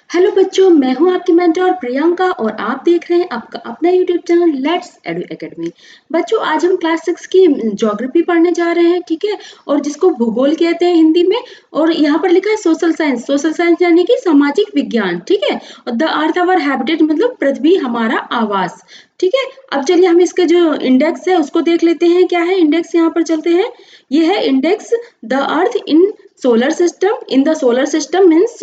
Hello बच्चों, मैं हूं आपकी मेंटर प्रियंका और आप देख रहे हैं आपका अपना YouTube channel let's edu academy. बच्चों, आज हम क्लास 6 की ज्योग्राफी पढ़ने जा रहे हैं, ठीक है। और जिसको भूगोल कहते हैं हिंदी में। और यहाँ पर लिखा है सोशल साइंस। सोशल साइंस यानी कि सामाजिक विज्ञान, ठीक है। और द अर्थ आवर हैबिटेट मतलब पृथ्वी हमारा आवास, ठीक है। अब चलिए हम इसके जो इंडेक्स है उसको देख लेते हैं। क्या है इंडेक्स, यहाँ पर चलते हैं। ये है index the earth in solar system. In the solar system means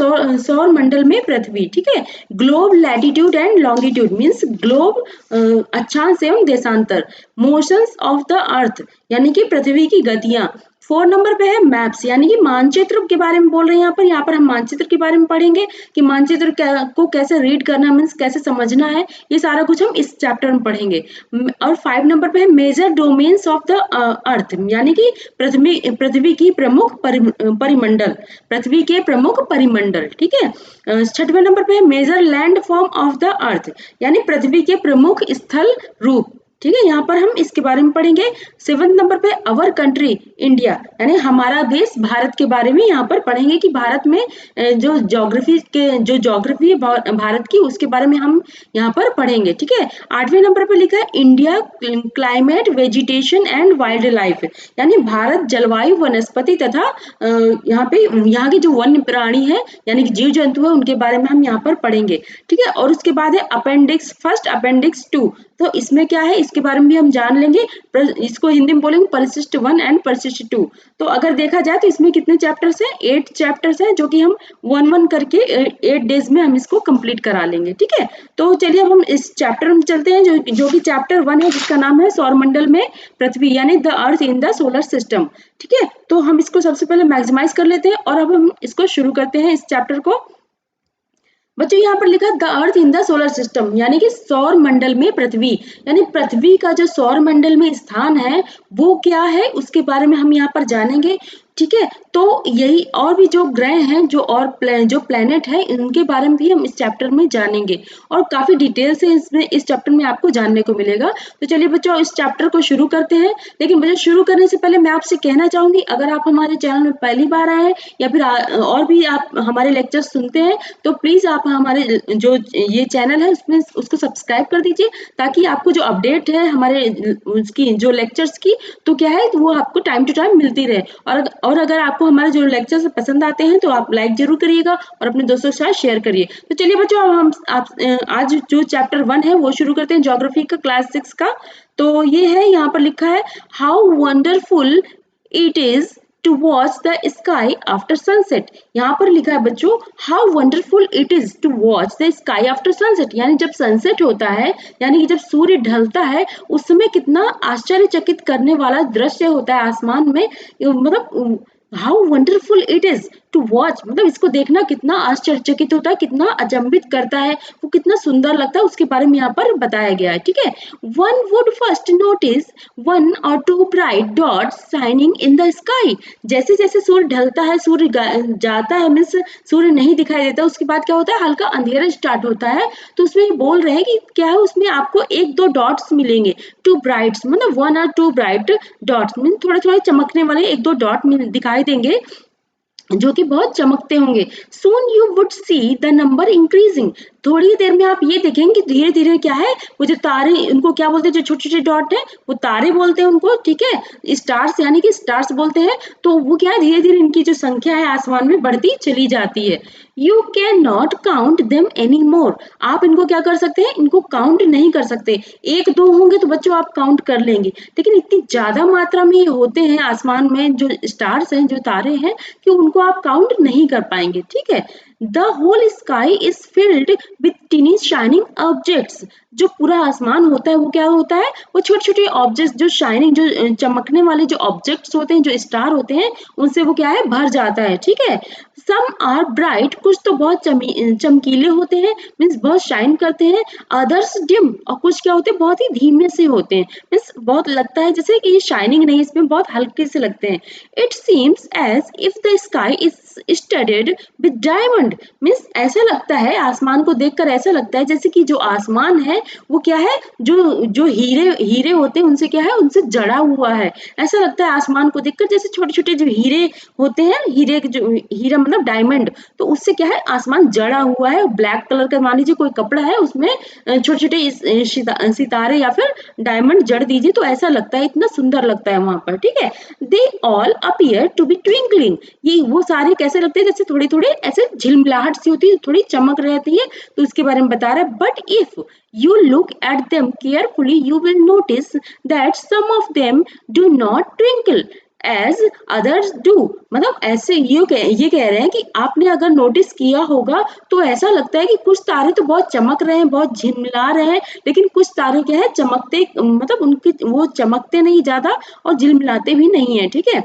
सौर मंडल में पृथ्वी, ठीक है। Globe latitude and longitude means globe अक्षांश एवं देशांतर। मोशंस ऑफ द अर्थ यानी कि पृथ्वी की गतियां। 4 नंबर पे है मैप्स यानी कि मानचित्र के बारे में बोल रहे हैं। यहाँ पर हम मानचित्र के बारे में पढ़ेंगे कि मानचित्र को कैसे रीड करना मीन्स कैसे समझना है। ये सारा कुछ हम इस चैप्टर में पढ़ेंगे। और 5 नंबर पे है major domains of the earth यानी कि पृथ्वी की प्रमुख परिमंडल। पृथ्वी के प्रमुख परिमंडल, ठीक है। 6वें नंबर पे है major land form of the earth यानी पृथ्वी के प्रमुख स्थल रूप, ठीक है। यहाँ पर हम इसके बारे में पढ़ेंगे। 7 नंबर पे अवर कंट्री इंडिया यानी हमारा देश भारत के बारे में यहाँ पर पढ़ेंगे कि भारत में जो ज्योग्राफी है भारत की उसके बारे में हम यहाँ पर पढ़ेंगे, ठीक है। 8वें नंबर पे लिखा है India climate vegetation and wild life यानी भारत जलवायु वनस्पति तथा यहाँ के जो वन्य प्राणी है यानी कि जीव जंतु है उनके बारे में हम यहाँ पर पढ़ेंगे, ठीक है। और उसके बाद है अपेंडिक्स 1, अपेंडिक्स 2। तो इसमें क्या है इसके बारे में भी हम जान लेंगे। इसको हिंदी में बोलेंगे परिशिष्ट 1 एंड परिशिष्ट 2। तो अगर देखा जाए तो इसमें कितने चैप्टर्स हैं, 8 चैप्टर्स हैं जो कि हम 1 करके 8 डेज में हम इसको कंप्लीट करा लेंगे, ठीक है। तो चलिए अब हम इस चैप्टर में चलते हैं जो कि चैप्टर 1 है जिसका नाम है सौरमंडल में पृथ्वी यानी the earth in the solar system, ठीक है। तो हम इसको सबसे पहले मैक्सिमाइज कर लेते हैं और अब हम इसको शुरू करते हैं इस चैप्टर को। बच्चों, यहाँ पर लिखा the earth in the solar system यानी कि सौर मंडल में पृथ्वी यानी पृथ्वी का जो सौर मंडल में स्थान है वो क्या है उसके बारे में हम यहाँ पर जानेंगे, ठीक है। तो यही और भी जो ग्रह हैं जो प्लेनेट है इनके बारे में भी हम इस चैप्टर में जानेंगे और काफी डिटेल से इसमें इस चैप्टर में आपको जानने को मिलेगा। तो चलिए बच्चों इस चैप्टर को शुरू करते हैं। लेकिन बच्चों शुरू करने से पहले मैं आपसे कहना चाहूंगी अगर आप हमारे चैनल में पहली बार आए हैं या फिर और भी आप हमारे लेक्चर सुनते हैं तो प्लीज आप हमारे जो ये चैनल है उसमें उसको सब्सक्राइब कर दीजिए ताकि आपको जो अपडेट है हमारे उसकी जो लेक्चर्स की तो क्या है वो आपको टाइम टू टाइम मिलती रहे। और अगर आपको हमारे जो लेक्चर्स पसंद आते हैं तो आप लाइक जरूर करिएगा और अपने दोस्तों के साथ शेयर करिए। तो चलिए बच्चों आज जो चैप्टर 1 है वो शुरू करते हैं ज्योग्राफी का क्लास 6 का। तो ये है यहाँ पर लिखा है how wonderful it is to watch the sky after sunset. यहाँ पर लिखा है बच्चों how wonderful it is to watch the sky after sunset यानी जब सनसेट होता है यानी कि जब सूर्य ढलता है उस समय कितना आश्चर्यचकित करने वाला दृश्य होता है आसमान में। मतलब how wonderful it is to watch मतलब इसको देखना कितना आश्चर्यचकित होता है, कितना अचंभित करता है, वो कितना सुंदर लगता है उसके बारे में यहाँ पर बताया गया है, ठीक है। One would first notice 1 or 2 bright dots shining in the sky. जैसे जैसे सूर्य ढलता है सूर्य जाता है मीन्स सूर्य नहीं दिखाई देता उसके बाद क्या होता है हल्का अंधेरा स्टार्ट होता है। तो उसमें बोल रहे हैं कि क्या है उसमें आपको 1-2 डॉट्स मिलेंगे, 2 ब्राइट्स मतलब 1 or 2 ब्राइट डॉट्स मीन थोड़े थोड़े चमकने वाले 1-2 डॉट दिखाई देंगे जो कि बहुत चमकते होंगे। Soon you would see the number increasing. थोड़ी देर में आप ये देखेंगे धीरे धीरे क्या है वो जो तारे उनको क्या बोलते हैं जो छोटे छोटे डॉट है वो तारे बोलते हैं उनको, ठीक है। स्टार्स यानी कि स्टार्स बोलते हैं। तो वो क्या है धीरे धीरे इनकी जो संख्या है आसमान में बढ़ती चली जाती है। You can not count them any more. आप इनको क्या कर सकते हैं इनको काउंट नहीं कर सकते। 1-2 होंगे तो बच्चों आप काउंट कर लेंगे लेकिन इतनी ज्यादा मात्रा में ये होते हैं आसमान में जो स्टार्स हैं जो तारे हैं कि उनको आप काउंट नहीं कर पाएंगे, ठीक है। The whole sky is filled with tiny shining objects. जो पूरा आसमान होता है वो क्या होता है वो छोटे छोटे ऑब्जेक्ट्स जो शाइनिंग जो चमकने वाले जो ऑब्जेक्ट्स होते हैं जो स्टार होते हैं उनसे वो क्या है भर जाता है, ठीक है। सम आर ब्राइट कुछ तो बहुत चमकीले होते हैं मीन्स बहुत शाइन करते हैं। अदर्स डिम और कुछ क्या होते हैं बहुत ही धीमे से होते हैं मीन्स बहुत लगता है जैसे कि ये शाइनिंग नहीं इसमें बहुत हल्के से लगते हैं। It seems as if the sky is studded with diamond. Means ऐसा लगता है, आसमान को देखकर ऐसा लगता है जैसे कि जो आसमान है वो क्या है, जो जो हीरे हीरे होते हैं उनसे क्या है, उनसे जड़ा हुआ है। ऐसा लगता है आसमान को देखकर जैसे छोटे छोटे जो हीरे होते हैं, हीरे के जो हीरा मतलब डायमंड, तो उससे क्या है आसमान जड़ा हुआ है। ब्लैक कलर का मान लीजिए कोई कपड़ा है, उसमें छोटे छोटे सितारे या फिर डायमंड जड़ दीजिए तो ऐसा लगता है, इतना सुंदर लगता है वहां पर। ठीक है, they all appear to be twinkling. ये वो सारे कैसे लगते हैं, जैसे थोड़ी थोड़ी ऐसे झिलमिलाहट सी होती है, थोड़ी चमक रहती है, तो उसके बारे में बता रहा है। But if you look at them carefully, you will notice that some of them do not twinkle as others do। मतलब ऐसे ये कह रहे हैं कि आपने अगर नोटिस किया होगा तो ऐसा लगता है कि कुछ तारे तो बहुत चमक रहे हैं, बहुत झिलमिला रहे हैं, लेकिन कुछ तारे क्या है चमकते, मतलब उनके वो चमकते नहीं ज्यादा और झिलमिलाते भी नहीं है। ठीक है,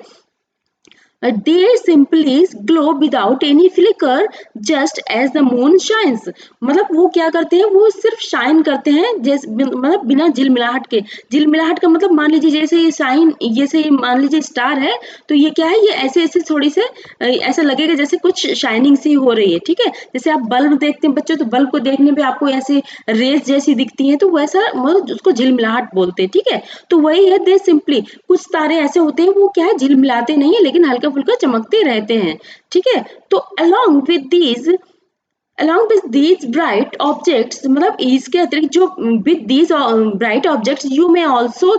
they simply glow without any flicker just as the moon shines। मतलब वो क्या करते हैं, वो सिर्फ शाइन करते हैं जैसे मतलब बिना झिलमिलाहट के। झिलमिलाहट का मतलब मान लीजिए जैसे ये शाइन, जैसे मान लीजिए स्टार है तो ये क्या है, ये ऐसे ऐसे थोड़ी से ऐसा लगेगा जैसे कुछ शाइनिंग सी हो रही है। ठीक है, जैसे आप बल्ब देखते हैं बच्चों, तो बल्ब को देखने पे आपको ऐसे रेस जैसी दिखती है, तो वैसा मतलब उसको झिलमिलाहट बोलते हैं। ठीक है, तो वही है, दे सिंपली, कुछ तारे ऐसे होते हैं वो क्या है झिलमिलाते नहीं है, लेकिन हल्का फुल्का चमकते रहते हैं। ठीक है, तो along with these bright objects, मतलब इसके अतिरिक्त जो with these bright objects you may also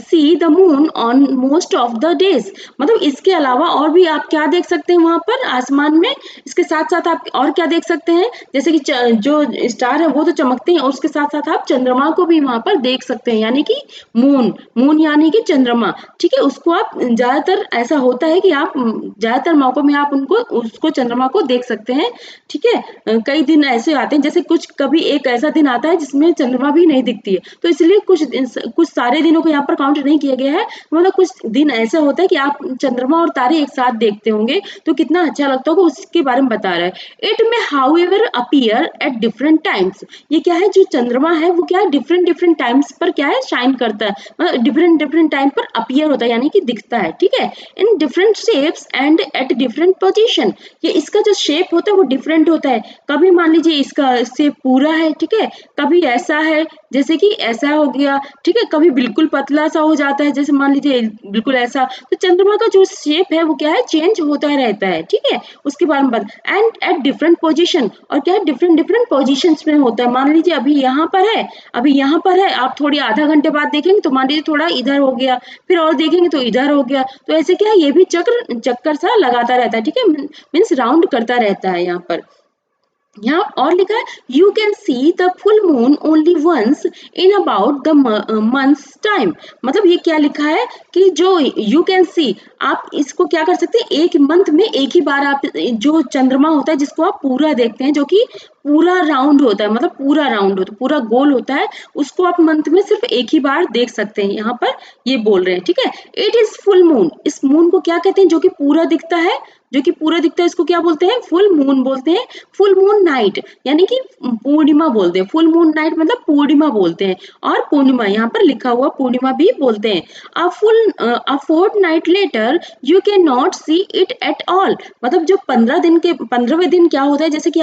see the moon on most of the days। मतलब इसके अलावा और भी आप क्या देख सकते हैं वहां पर आसमान में, इसके साथ साथ आप और क्या देख सकते हैं, जैसे कि जो स्टार है वो तो चमकते हैं, और उसके साथ साथ आप चंद्रमा को भी वहां पर देख सकते हैं, यानी कि मून यानी कि चंद्रमा। ठीक है, उसको आप ज्यादातर ऐसा होता है कि आप ज्यादातर मौकों में आप उसको चंद्रमा को देख सकते हैं। ठीक है, कई दिन ऐसे आते हैं, जैसे कभी एक ऐसा दिन आता है जिसमें चंद्रमा भी नहीं दिखती है, तो इसलिए कुछ सारे दिनों को यहाँ पर काउंट नहीं किया गया है। मतलब कुछ दिन ऐसा होता है कि आप चंद्रमा और तारे एक साथ देखते होंगे तो कितना अच्छा लगता होगा, उसके बारे में बता रहा है। इट में how ever appear at different times. ये क्या है, जो चंद्रमा है वो क्या है डिफरेंट डिफरेंट टाइम्स पर क्या है शाइन करता है, मतलब डिफरेंट डिफरेंट टाइम पर अपीयर होता है यानी कि दिखता है। ठीक है, in different shapes and at different position. ये इसका जो शेप होता है वो डिफरेंट होता है। कभी मान लीजिए इसका शेप पूरा है, ठीक है, कभी ऐसा है जैसे कि ऐसा हो गया। ठीक है, कभी बिल्कुल पतला सा हो जाता है, जैसे मान लीजिए बिल्कुल ऐसा। तो चंद्रमा का जो शेप है वो क्या है चेंज होता रहता है। ठीक है, उसके बारे में बात, एंड एट डिफरेंट पोजीशन, और क्या है डिफरेंट डिफरेंट पोजीशंस में होता है। मान लीजिए अभी यहाँ पर है, अभी यहाँ पर है, आप थोड़ी आधा घंटे बाद देखेंगे तो मान लीजिए थोड़ा इधर हो गया, फिर और देखेंगे तो इधर हो गया। तो ऐसे क्या है ये भी चक्र चक्कर सा लगाता रहता है। ठीक है, मीन्स राउंड करता रहता है यहाँ पर। यहाँ और लिखा है you can see the full moon only once in about the month's time. मतलब ये क्या लिखा है कि जो यू कैन सी, आप इसको क्या कर सकते हैं, एक मंथ में एक ही बार आप जो चंद्रमा होता है जिसको आप पूरा देखते हैं, जो कि पूरा राउंड होता है, मतलब पूरा राउंड होता है, पूरा गोल होता है, उसको आप मंथ में सिर्फ एक ही बार देख सकते हैं। यहाँ पर ये बोल रहे हैं। ठीक है, इट इज फुल मून। इस मून को क्या कहते हैं, जो कि पूरा दिखता है, जो कि पूरा दिखता है इसको क्या बोलते हैं, फुल मून बोलते हैं। फुल मून नाइट यानी कि पूर्णिमा बोलते हैं। फुल मून नाइट मतलब पूर्णिमा बोलते हैं, और पूर्णिमा यहाँ पर लिखा हुआ पूर्णिमा भी बोलते हैं। A fortnight later you can not see it at all. मतलब जो 15वें दिन क्या होता है, जैसे कि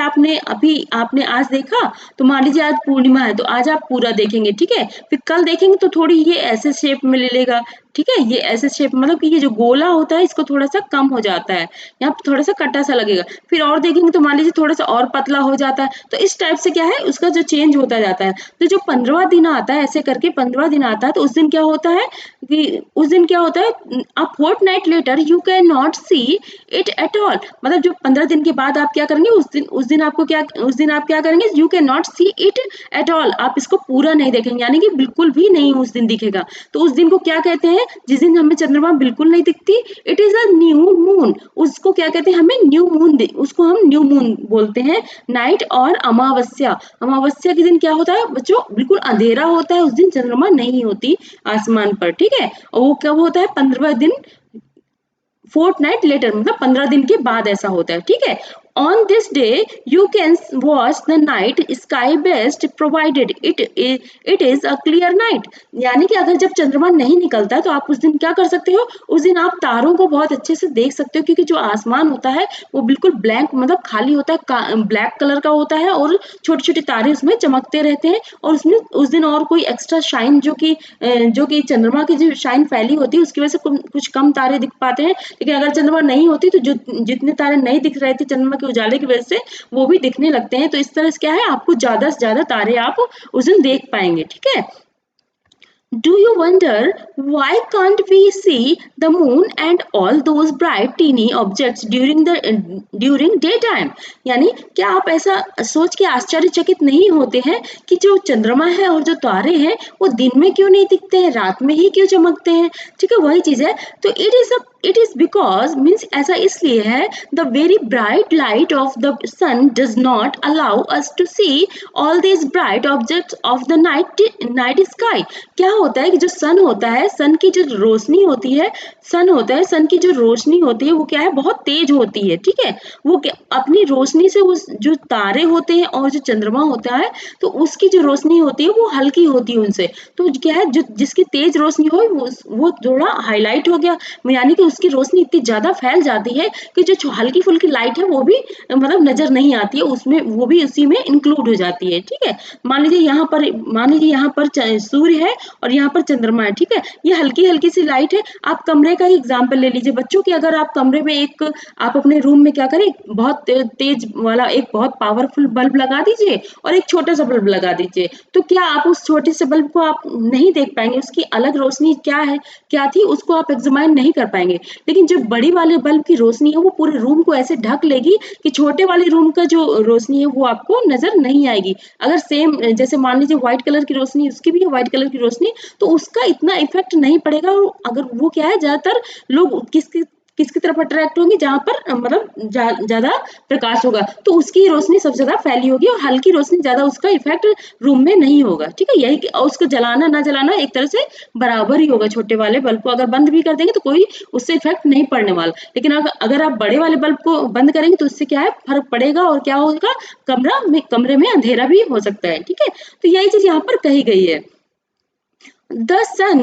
आपने आज देखा, तो मान लीजिए आज पूर्णिमा है तो आज आप पूरा देखेंगे। ठीक है, फिर कल देखेंगे तो थोड़ी ये ऐसे शेप में ले लेगा। ठीक है, ये ऐसे शेप मतलब कि ये जो गोला होता है इसको थोड़ा सा कम हो जाता है, यहाँ पे थोड़ा सा कटा सा लगेगा। फिर और देखेंगे तो मान लीजिए थोड़ा सा और पतला हो जाता है। तो इस टाइप से क्या है उसका जो चेंज होता जाता है। तो जो 15वां दिन आता है, ऐसे करके 15वां दिन आता है, तो उस दिन क्या होता है कि उस दिन क्या होता है, a fortnight later you can not see it at all. मतलब जो 15 दिन के बाद आप क्या करेंगे, उस दिन आप क्या करेंगे, you can not see it at all. आप इसको पूरा नहीं देखेंगे, यानी कि बिल्कुल भी नहीं उस दिन दिखेगा। तो उस दिन को क्या कहते हैं, जिस दिन हमें चंद्रमा बिल्कुल नहीं दिखती, it is a new moon. उसको क्या कहते हैं, हमें न्यू मून, उसको हम न्यू मून बोलते हैं। नाइट और अमावस्या, अमावस्या के दिन क्या होता है बच्चों, बिल्कुल अंधेरा होता है, उस दिन चंद्रमा नहीं होती आसमान पर। ठीक है, और वो कब होता है, 15वां दिन, फोर्टनाइट लेटर मतलब 15 दिन के बाद ऐसा होता है। ठीक है, On this day, you can watch the night sky best provided it is a clear night. यानी कि अगर जब चंद्रमा नहीं निकलता तो आप उस दिन क्या कर सकते हो, उस दिन आप तारों को बहुत अच्छे से देख सकते हो, क्योंकि जो आसमान होता है वो बिल्कुल ब्लैंक मतलब खाली होता है, ब्लैक कलर का होता है और छोटे छोटे तारे उसमें चमकते रहते हैं, और उसमें उस दिन और कोई एक्स्ट्रा शाइन जो कि चंद्रमा की जो शाइन फैली होती है उसकी वजह से कुछ कम तारे दिख पाते हैं। लेकिन अगर चंद्रमा नहीं होती तो जो जितने तारे नहीं दिख रहे थे चंद्रमा के उजाले की वजह से वो भी दिखने लगते हैं। तो इस तरह से क्या है, आपको ज्यादा से ज्यादा तारे आप उस दिन देख पाएंगे। ठीक है। Do you wonder why can't we see the moon and all those bright teeny objects during daytime? यानी क्या आप ऐसा सोच के आश्चर्यचकित नहीं होते हैं कि जो चंद्रमा है और जो तारे हैं वो दिन में क्यों नहीं दिखते हैं, रात में ही क्यों चमकते हैं? ठीक है, वही चीज है। तो इट इज बिकॉज मीन्स ऐसा इसलिए है, the very bright light of the sun does not allow us to see all these bright objects of the night sky. क्या होता है कि जो सन होता है, सन की जो रोशनी होती है, सन की जो रोशनी होती है वो क्या है, बहुत तेज होती है। ठीक है, वो अपनी रोशनी से उस जो तारे होते हैं और जो चंद्रमा होता है तो उसकी जो रोशनी होती है वो हल्की होती है उनसे। तो क्या है, जो जिसकी तेज रोशनी हो वो थोड़ा हाईलाइट हो गया, यानी कि उसकी रोशनी इतनी ज्यादा फैल जाती है कि जो हल्की फुल्की लाइट है वो भी मतलब नजर नहीं आती है उसमें, वो भी उसी में इंक्लूड हो जाती है। ठीक है, मान लीजिए यहाँ पर सूर्य है और यहाँ पर चंद्रमा है। ठीक है, ये हल्की हल्की सी लाइट है। आप कमरे का ही एग्जाम्पल ले लीजिए बच्चों की, अगर आप कमरे में आप अपने रूम में क्या करें, बहुत तेज वाला एक बहुत पावरफुल बल्ब लगा दीजिए और एक छोटा सा बल्ब लगा दीजिए, तो क्या आप उस छोटे से बल्ब को आप नहीं देख पाएंगे, उसकी अलग रोशनी क्या थी उसको आप एग्जामाइन नहीं कर पाएंगे। लेकिन जो बड़ी वाले बल्ब की रोशनी है वो पूरे रूम को ऐसे ढक लेगी कि छोटे वाले रूम का जो रोशनी है वो आपको नजर नहीं आएगी। अगर सेम जैसे मान लीजिए व्हाइट कलर की रोशनी, उसकी भी है व्हाइट कलर की रोशनी, तो उसका इतना इफेक्ट नहीं पड़ेगा। और अगर वो क्या है, ज्यादातर लोग किसकी तरफ अट्रैक्ट होंगे, जहां पर मतलब ज्यादा प्रकाश होगा तो उसकी रोशनी सबसे ज्यादा फैली होगी और हल्की रोशनी ज्यादा उसका इफेक्ट रूम में नहीं होगा। ठीक है, यही और उसको जलाना ना जलाना एक तरह से बराबर ही होगा। छोटे वाले बल्ब को अगर बंद भी कर देंगे तो कोई उससे इफेक्ट नहीं पड़ने वाला, लेकिन अगर आप बड़े वाले बल्ब को बंद करेंगे तो उससे क्या है, फर्क पड़ेगा और क्या होगा, कमरे में अंधेरा भी हो सकता है। ठीक है, तो यही चीज यहाँ पर कही गई है। The sun,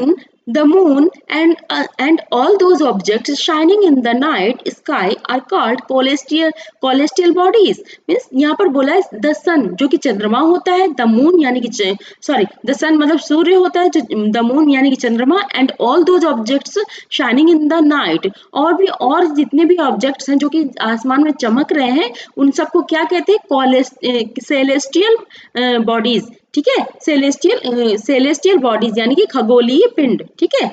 the moon, and all those objects shining in the night sky are called celestial bodies. Means यहाँ पर बोला है the sun जो कि चंद्रमा होता है, the moon यानी कि the sun मतलब सूर्य होता है, जो the moon यानी कि चंद्रमा, and all those objects shining in the night, और जितने भी ऑब्जेक्ट्स हैं जो कि आसमान में चमक रहे हैं उन सबको क्या कहते हैं, सेलेस्टियल बॉडीज। ठीक है, सेलेस्टियल बॉडीज यानी कि खगोलीय पिंड। ठीक है,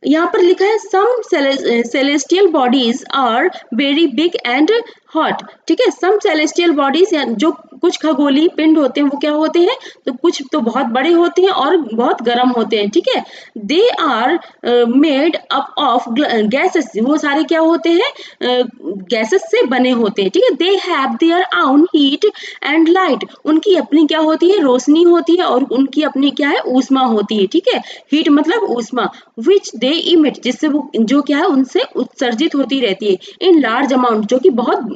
यहाँ पर लिखा है some celestial bodies are very big and hot. ठीक है, सम सेलेस्टियल बॉडीज जो कुछ खगोलीय पिंड होते हैं वो क्या होते हैं, तो कुछ तो बहुत बड़े होते हैं और बहुत गर्म होते हैं। ठीक है, they are made up of gases, वो सारे क्या होते हैं, गैसेस से बने होते हैं। ठीक है, they have their own heat and light, उनकी अपनी क्या होती है, रोशनी होती है और उनकी अपनी क्या है, ऊष्मा होती है। ठीक है, हीट मतलब ऊष्मा, विच दे इमिट, जिससे वो जो क्या है उनसे उत्सर्जित होती रहती है, इन लार्ज अमाउंट, जो कि बहुत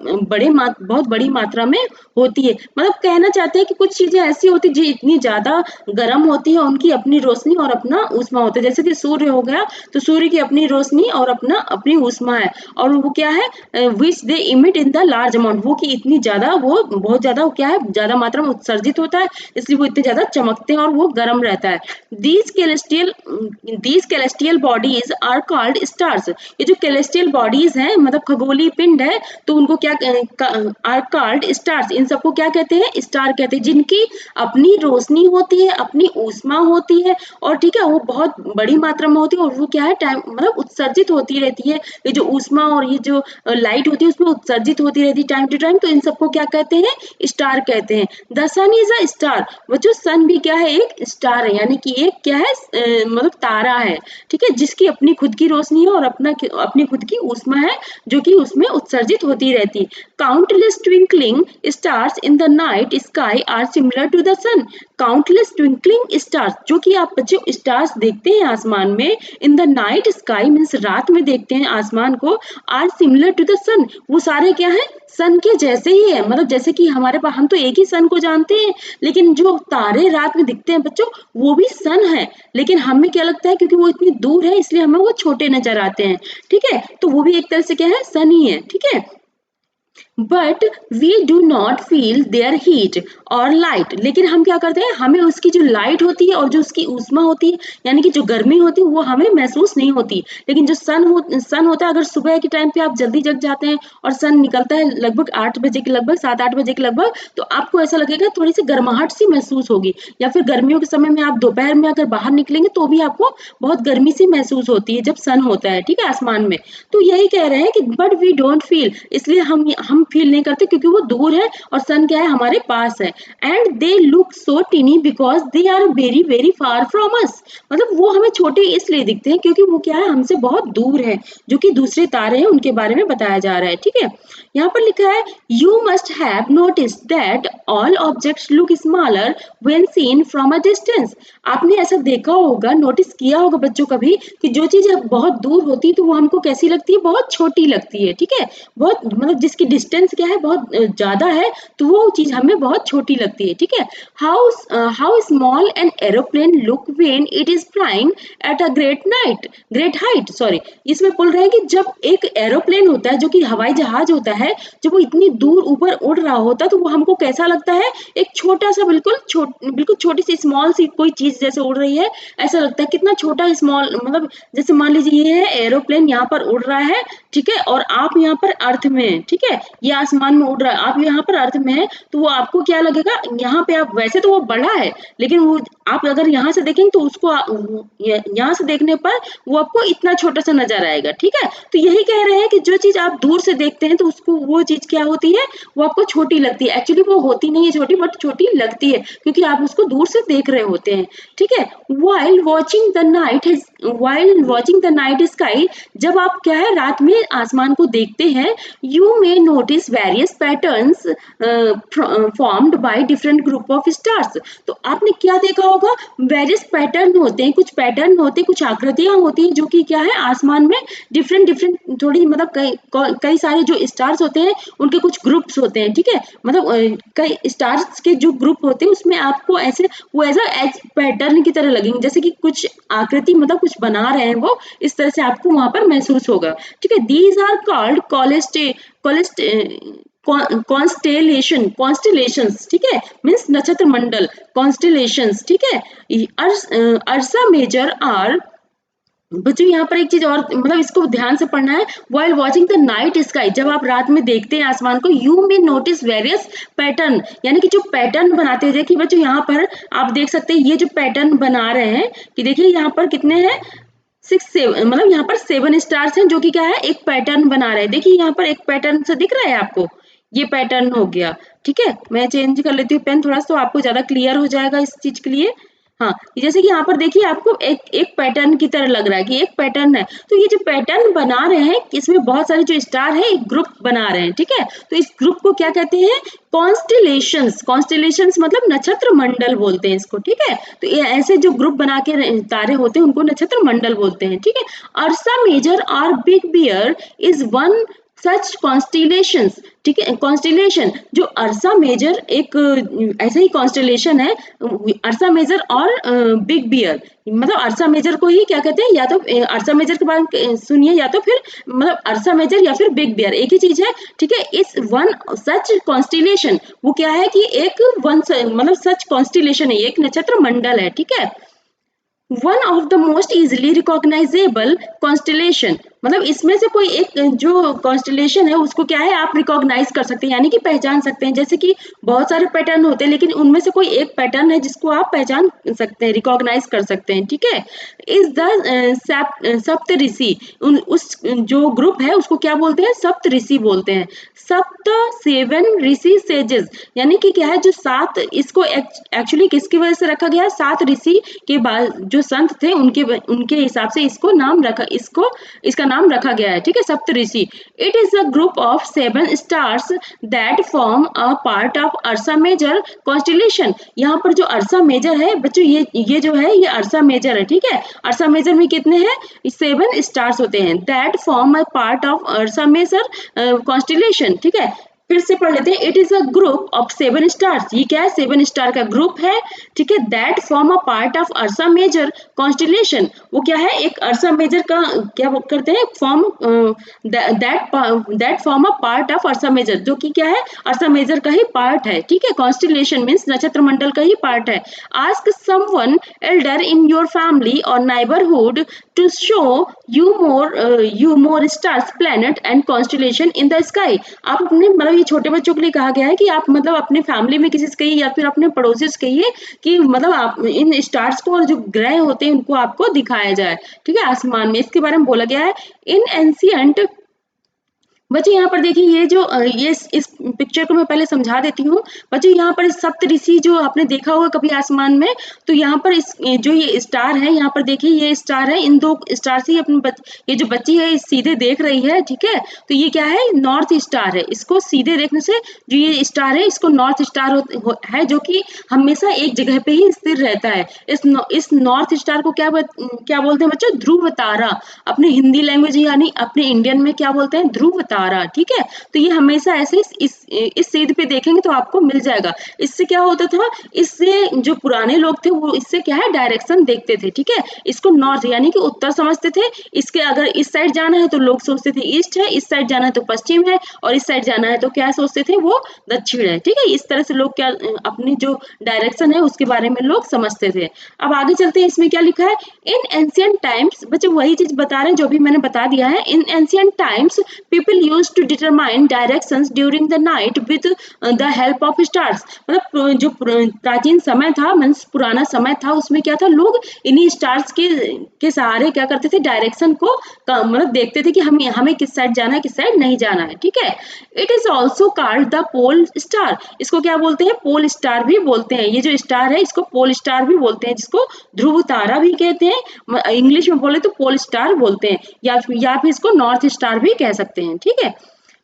बड़ी मात्रा में होती है। मतलब कहना चाहते हैं कि कुछ चीजें ऐसी होती है जो इतनी ज्यादा गर्म होती है, उनकी अपनी रोशनी और अपना ऊष्मा होता है। जैसे कि सूर्य हो गया तो सूर्य की अपनी रोशनी और अपनी ऊष्मा है, और वो क्या है, which they emit in the large amount, वो की इतनी ज्यादा, वो बहुत ज्यादा क्या है, ज्यादा मात्रा में उत्सर्जित होता है, इसलिए वो इतने ज्यादा चमकते हैं और वो गर्म रहता है। These celestial bodies are called stars, ये जो कैलेस्टियल बॉडीज हैं मतलब खगोलीय पिंड है तो उनको क्या आर कॉल्ड स्टार्स, इन सबको क्या कहते हैं, स्टार कहते हैं, जिनकी अपनी रोशनी होती है, अपनी ऊष्मा होती है, और ठीक है वो बहुत बड़ी मात्रा में होती है, और वो क्या है टाइम मतलब उत्सर्जित होती रहती है। ये जो ऊष्मा और ये जो लाइट होती है उसमें उत्सर्जित होती रहती है टाइम टू टाइम, तो इन सबको क्या कहते हैं, स्टार कहते हैं। The sun is a star, वो जो सन भी क्या है, एक स्टार है, यानी कि एक क्या है, मतलब तारा है। ठीक है, जिसकी अपनी खुद की रोशनी है और अपनी खुद की ऊष्मा है जो कि उसमें उत्सर्जित होती रहती है। Countless twinkling stars in the night sky are similar to the sun, countless twinkling stars, जो कि आप बच्चे स्टार्स देखते हैं आसमान में, in the night sky means रात में देखते हैं आसमान को, are similar to the sun, वो सारे क्या है, सन के जैसे ही है, मतलब जैसे कि हमारे पास, हम तो एक ही सन को जानते हैं, लेकिन जो तारे रात में दिखते हैं बच्चों, वो भी सन है, लेकिन हमें क्या लगता है क्योंकि वो इतनी दूर है इसलिए हमें वो छोटे नजर आते हैं, ठीक है। तो वो भी एक तरह से क्या है, सन ही है, ठीक है। But we do not feel their heat और लाइट, लेकिन हम क्या करते हैं, हमें उसकी जो लाइट होती है और जो उसकी ऊष्मा होती है, यानी कि जो गर्मी होती है, वो हमें महसूस नहीं होती। लेकिन जो सन होता है, अगर सुबह के टाइम पे आप जल्दी जग जाते हैं और सन निकलता है लगभग 8 बजे के लगभग, 7-8 बजे के लगभग, तो आपको ऐसा लगेगा थोड़ी सी गर्माहट सी महसूस होगी। या फिर गर्मियों के समय में आप दोपहर में अगर बाहर निकलेंगे तो भी आपको बहुत गर्मी सी महसूस होती है जब सन होता है, ठीक है, आसमान में। तो यही कह रहे हैं कि बट वी डोंट फील, इसलिए हम फील नहीं करते क्योंकि वो दूर है और सन क्या है, हमारे पास है। And they look so tiny because they are very very far from us, मतलब वो हमें छोटे इसलिए दिखते हैं क्योंकि वो क्या है, हमसे बहुत दूर है, जो कि दूसरे तारे हैं उनके बारे में बताया जा रहा है, ठीक है। यहाँ पर लिखा है you must have notice that all objects look smaller when seen from a distance. आपने ऐसा देखा होगा, नोटिस किया होगा बच्चों कभी, कि जो चीज बहुत दूर होती है तो वो हमको कैसी लगती है, बहुत छोटी लगती है, ठीक है। बहुत, मतलब जिसकी डिस्टेंस क्या है, बहुत ज्यादा है, तो वो चीज हमें बहुत छोटी लगती है, ठीक है। How small an aeroplane look when it is flying at a great height, sorry, इसमें बोल रहे हैं कि जब एक एरोप्लेन होता है, जो कि हवाई जहाज होता है, जब वो इतनी दूर ऊपर उड़ रहा होता है तो वो हमको कैसा लगता है, एक छोटा सा, बिल्कुल छोटी सी स्मॉल सी कोई चीज जैसे उड़ रही है, ऐसा लगता है, कितना छोटा स्मॉल, मतलब जैसे मान लीजिए ये है एरोप्लेन, यहाँ पर उड़ रहा है, ठीक है, और आप यहाँ पर अर्थ में हैं, ठीक है, ये आसमान में उड़ रहा है, आप यहाँ पर अर्थ में है, तो वो आपको क्या लगेगा, यहाँ पे आप, वैसे तो वो बड़ा है, लेकिन वो आप अगर यहाँ से देखेंगे तो उसको यहाँ से देखने पर वो आपको इतना छोटा सा नजर आएगा, ठीक है। तो यही कह रहे हैं कि जो चीज आप दूर से देखते हैं तो उसको, वो चीज क्या होती है, वो आपको छोटी लगती है, एक्चुअली वो होती नहीं है छोटी, बट छोटी लगती है क्योंकि आप उसको दूर से देख रहे होते हैं, ठीक है। While watching the night sky, जब आप क्या है, रात में आसमान को देखते हैं, you may notice various patterns formed by different group of stars. तो आपने क्या देखा होगा, वेरियस पैटर्न होते हैं, कुछ पैटर्न होते हैं, कुछ आकृतियां होती हैं, जो कि क्या है, आसमान में डिफरेंट डिफरेंट थोड़ी, मतलब कई सारे जो स्टार्स होते हैं उनके कुछ ग्रुप्स होते हैं, ठीक है, मतलब कई स्टार्स के जो ग्रुप होते हैं उसमें आपको ऐसे, वो ऐसा पैटर्न की तरह लगेंगे, जैसे कि कुछ आकृति, मतलब कुछ बना रहे हैं वो, इस तरह से आपको वहां पर महसूस होगा, ठीक है। दीज आर कॉल्ड कॉन्स्टेलेशंस, ठीक है, मीन्स नक्षत्र मंडल, कॉन्स्टेलेशंस, ठीक है। अर्सा मेजर आर, बच्चों यहाँ पर एक चीज और, मतलब इसको ध्यान से पढ़ना है, while watching the night sky, जब आप रात में देखते हैं आसमान को, you may notice various pattern, यानी कि जो पैटर्न बनाते हैं, देखिए बच्चों यहाँ पर आप देख सकते हैं, ये जो पैटर्न बना रहे हैं, कि देखिए यहाँ पर कितने हैं, 6 7, मतलब यहाँ पर 7 स्टार्स हैं, जो कि क्या है, एक पैटर्न बना रहे हैं। देखिए यहाँ पर एक पैटर्न से दिख रहा है आपको, ये पैटर्न हो गया, ठीक है। मैं चेंज कर लेती हूँ पेन थोड़ा सा, तो आपको ज्यादा क्लियर हो जाएगा इस चीज के लिए। हाँ, जैसे कि यहाँ पर देखिए आपको एक एक पैटर्न की तरह लग रहा है कि एक पैटर्न है, तो ये जो पैटर्न बना रहे हैं, इसमें बहुत सारे जो स्टार है एक ग्रुप बना रहे हैं, ठीक है। तो इस ग्रुप को क्या कहते हैं, कॉन्स्टेलेशंस मतलब नक्षत्र मंडल बोलते हैं इसको, ठीक है। तो ये ऐसे जो ग्रुप बना के तारे होते हैं उनको नक्षत्र मंडल बोलते हैं, ठीक है। अर्सा मेजर और big bear is one such constellations, ठीक है। कॉन्स्टिलेशन, जो अर्सा मेजर एक ऐसा ही कॉन्स्टिलेशन है, अर्सा मेजर और बिग बियर, मतलब अर्सा मेजर को ही क्या कहते हैं, या तो अर्सा मेजर के बारे में सुनिए, या तो फिर मतलब अर्सा मेजर या फिर बिग बियर, एक ही चीज है, ठीक है। इस वन सच कॉन्स्टिलेशन, वो क्या है कि एक मतलब सच कॉन्स्टिलेशन है, एक नक्षत्र मंडल है, ठीक है। One of the most easily recognisable constellation, मतलब इसमें से कोई एक जो कॉन्स्टिलेशन है उसको क्या है, आप रिकॉग्नाइज कर सकते हैं, यानी कि पहचान सकते हैं। जैसे कि बहुत सारे पैटर्न होते हैं, लेकिन उनमें से कोई एक पैटर्न है जिसको आप पहचान सकते हैं, रिकॉग्नाइज कर सकते हैं, ठीक है। इज द सप्त ऋषि, उस जो ग्रुप है उसको क्या बोलते हैं, सप्त ऋषि बोलते हैं। सप्त 7 ऋषि सेजेस, यानी कि क्या है, जो 7, इसको एक्चुअली किसकी वजह से रखा गया, 7 ऋषि के बाद जो संत थे उनके हिसाब से इसका नाम रखा गया है, ठीक है, Saptarishi. It is a group of 7 stars that form a part of Ursa Major constellation. यहाँ पर जो अर्सा मेजर है बच्चों, ये जो है ये अर्सा मेजर है, ठीक है। अर्सा मेजर में कितने हैं, 7 स्टार्स होते हैं, that form a part of Ursa Major constellation, ठीक है। फिर से पढ़ लेते हैं। It is a group of 7 stars. ये क्या है? 7 स्टार का ग्रुप है, ठीक है। That form a part of Ursa Major constellation. वो क्या है? एक अर्सा मेजर का क्या करते हैं? Form that form a part of Ursa Major, जो कि क्या है? अर्सा मेजर का ही पार्ट है, ठीक है। कॉन्स्टिलेशन मीन्स नक्षत्र मंडल का ही पार्ट है। Ask someone elder in your family और neighbourhood to show you more stars, planet and constellation in the sky। आप अपने मतलब ये छोटे बच्चों के लिए कहा गया है कि आप मतलब अपने फैमिली में किसी से कहिए या फिर अपने पड़ोसी से कहिए कि मतलब आप इन स्टार्स को और जो ग्रह होते हैं उनको आपको दिखाया जाए, ठीक है, आसमान में। इसके बारे में बोला गया है। इन एंशियंट बच्चों यहाँ पर देखिए, ये जो ये इस पिक्चर को मैं पहले समझा देती हूँ। बच्चों यहाँ पर सप्त ऋषि जो आपने देखा होगा कभी आसमान में, तो यहाँ पर इस जो ये स्टार है, यहाँ पर देखिए ये स्टार है। इन 2 स्टार से अपने ये जो बच्ची है सीधे देख रही है, ठीक है। तो ये क्या है? नॉर्थ स्टार है। इसको सीधे देखने से जो ये स्टार है इसको नॉर्थ स्टार है, जो कि हमेशा एक जगह पे ही स्थिर रहता है। इस नॉर्थ स्टार को क्या बोलते हैं बच्चों? ध्रुव तारा। अपने हिंदी लैंग्वेज यानी अपने इंडियन में क्या बोलते हैं? ध्रुव तारा, ठीक है। तो ये हमेशा ऐसे इस सीध पे देखेंगे तो आपको मिल जाएगा। इससे क्या होता था? इससे जो पुराने लोग थे वो इससे क्या है? डायरेक्शन देखते थे, ठीक है। इसको नॉर्थ यानी कि उत्तर समझते थे। इसके अगर इस साइड जाना है तो लोग सोचते थे ईस्ट है, इस साइड जाना है तो पश्चिम है, और इस साइड जाना है तो क्या सोचते थे? वो दक्षिण है, ठीक है। इस तरह से लोग क्या अपनी जो डायरेक्शन है उसके बारे में लोग समझते थे। अब आगे चलते हैं, इसमें क्या लिखा है? इन एंशियंट टाइम्स, बच्चों वही चीज बता रहे हैं जो भी मैंने बता दिया है। In ancient times people used to determine directions during the night with the help of stars। मतलब जो प्राचीन समय था, मीन्स पुराना समय था, उसमें क्या था? लोग इन्हीं स्टार्स के सहारे क्या करते थे? डायरेक्शन को मतलब देखते थे कि हमें किस साइड जाना है, किस साइड नहीं जाना है, ठीक है। It is also called the pole star. इसको क्या बोलते हैं? पोल स्टार भी बोलते हैं। ये जो स्टार है इसको पोल स्टार भी बोलते हैं, जिसको ध्रुव तारा भी कहते हैं। इंग्लिश में बोले तो पोल स्टार बोलते हैं, या फिर इसको नॉर्थ स्टार भी कह सकते हैं, ठीक है।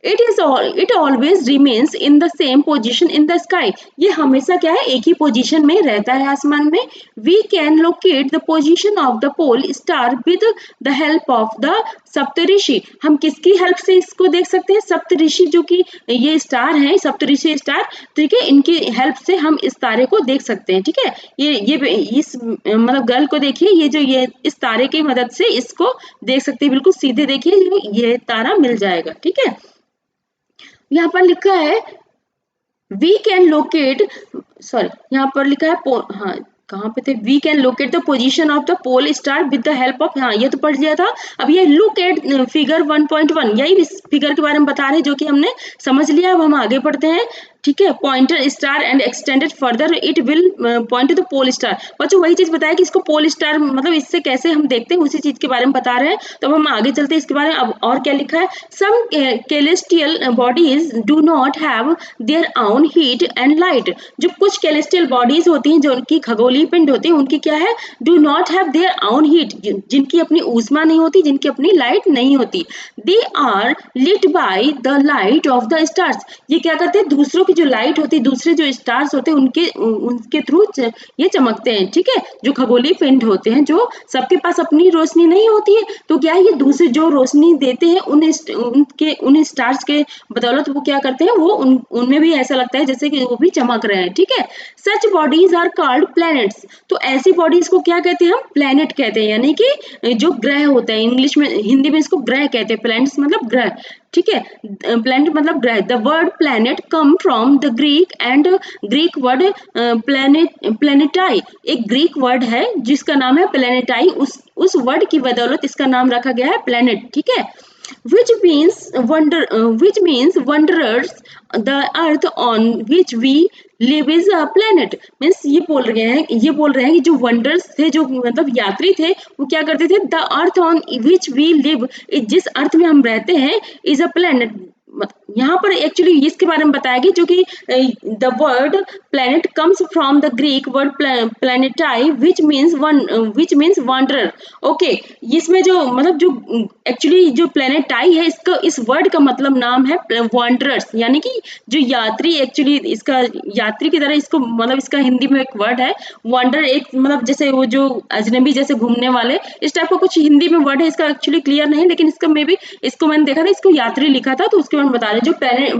It always remains in the same position in the sky. ये हमेशा क्या है? एक ही पोजिशन में रहता है आसमान में। We can locate the position of the pole star with the help of the Saptarishi. हम किसकी हेल्प से इसको देख सकते हैं? सप्तऋषि, जो कि ये स्टार है, सप्तऋषि स्टार, ठीक है। इनकी हेल्प से हम इस तारे को देख सकते हैं, ठीक है। ये इस मतलब गर्ल को देखिए, ये इस तारे की मदद से इसको देख सकते हैं। बिल्कुल सीधे देखिए, ये तारा मिल जाएगा, ठीक है। यहाँ पर लिखा है वी कैन लोकेट, सॉरी यहाँ पर लिखा है हाँ कहाँ पे थे? We can locate the position of the pole star with the help of, हाँ ये तो पढ़ लिया था। अब ये लुक एट फिगर 1.1, यही इस फिगर के बारे में बता रहे हैं जो कि हमने समझ लिया। अब हम आगे पढ़ते हैं, ठीक है। Pointer star and extended further it will point to the pole star. बच्चों वही चीज बताया कि इसको पोल स्टार मतलब इससे कैसे हम देखते हैं, उसी चीज के बारे में बता रहे हैं। तो अब हम आगे चलते हैं इसके बारे में। अब और क्या लिखा है? Some celestial bodies do not have their own heat and light. जो कुछ कैलेस्टियल बॉडीज होती हैं, जो उनकी खगोलीय पिंड होती है, उनकी क्या है? Do not have their own heat, जिनकी अपनी ऊष्मा नहीं होती, जिनकी अपनी लाइट नहीं होती। They are lit by the light of the stars. ये क्या करते हैं? दूसरों की जो लाइट होती है, दूसरे जो स्टार्स होते हैं उनके थ्रू ये चमकते हैं, ठीक है। जो खगोलीय पिंड होते हैं, जो सबके पास अपनी रोशनी नहीं होती है, तो क्या है? ये दूसरे जो रोशनी देते हैं उन स्टार्स के बदौलत वो क्या करते हैं? वो उनमें भी ऐसा लगता है जैसे कि वो भी चमक रहे हैं, ठीक है। सच बॉडीज आर कॉल्ड प्लैनेट्स। तो ऐसी बॉडीज को क्या कहते हैं? हम प्लैनेट कहते हैं, यानी कि जो ग्रह होता है। इंग्लिश में, हिंदी में इसको ग्रह कहते हैं। प्लैनेट्स मतलब ग्रह, ठीक है। प्लैनेट मतलब ग्रह। The word planet come from the Greek and Greek word planetai. एक ग्रीक वर्ड है जिसका नाम है प्लैनेटाई। उस वर्ड की बदौलत इसका नाम रखा गया है प्लैनेट, ठीक है। which means wanderers, the earth on which we live is a planet। Means ये बोल रहे हैं कि जो वंडर्स थे, जो मतलब यात्री थे, वो क्या करते थे? The earth on which we live, जिस अर्थ में हम रहते हैं, इज अ प्लेनेट। यहाँ पर एक्चुअली इसके बारे में बताया गया, जो कि the word planet comes from the Greek word planetai which means wanderer. Okay, इसमें जो मतलब जो एक्चुअली जो प्लेनेटाई है, इसका इस वर्ड का मतलब नाम है वॉन्डरर्स, यानी कि जो यात्री। एक्चुअली इसका यात्री की तरह इसको मतलब इसका हिंदी में एक वर्ड है वॉन्डर। एक मतलब जैसे वो जो अजनबी जैसे घूमने वाले, इस टाइप का कुछ हिंदी में वर्ड है। इसका एक्चुअली क्लियर नहीं, लेकिन इसका मे बी, इसको मैंने देखा था, इसको यात्री लिखा था, तो उसके बारे में बता रही है जो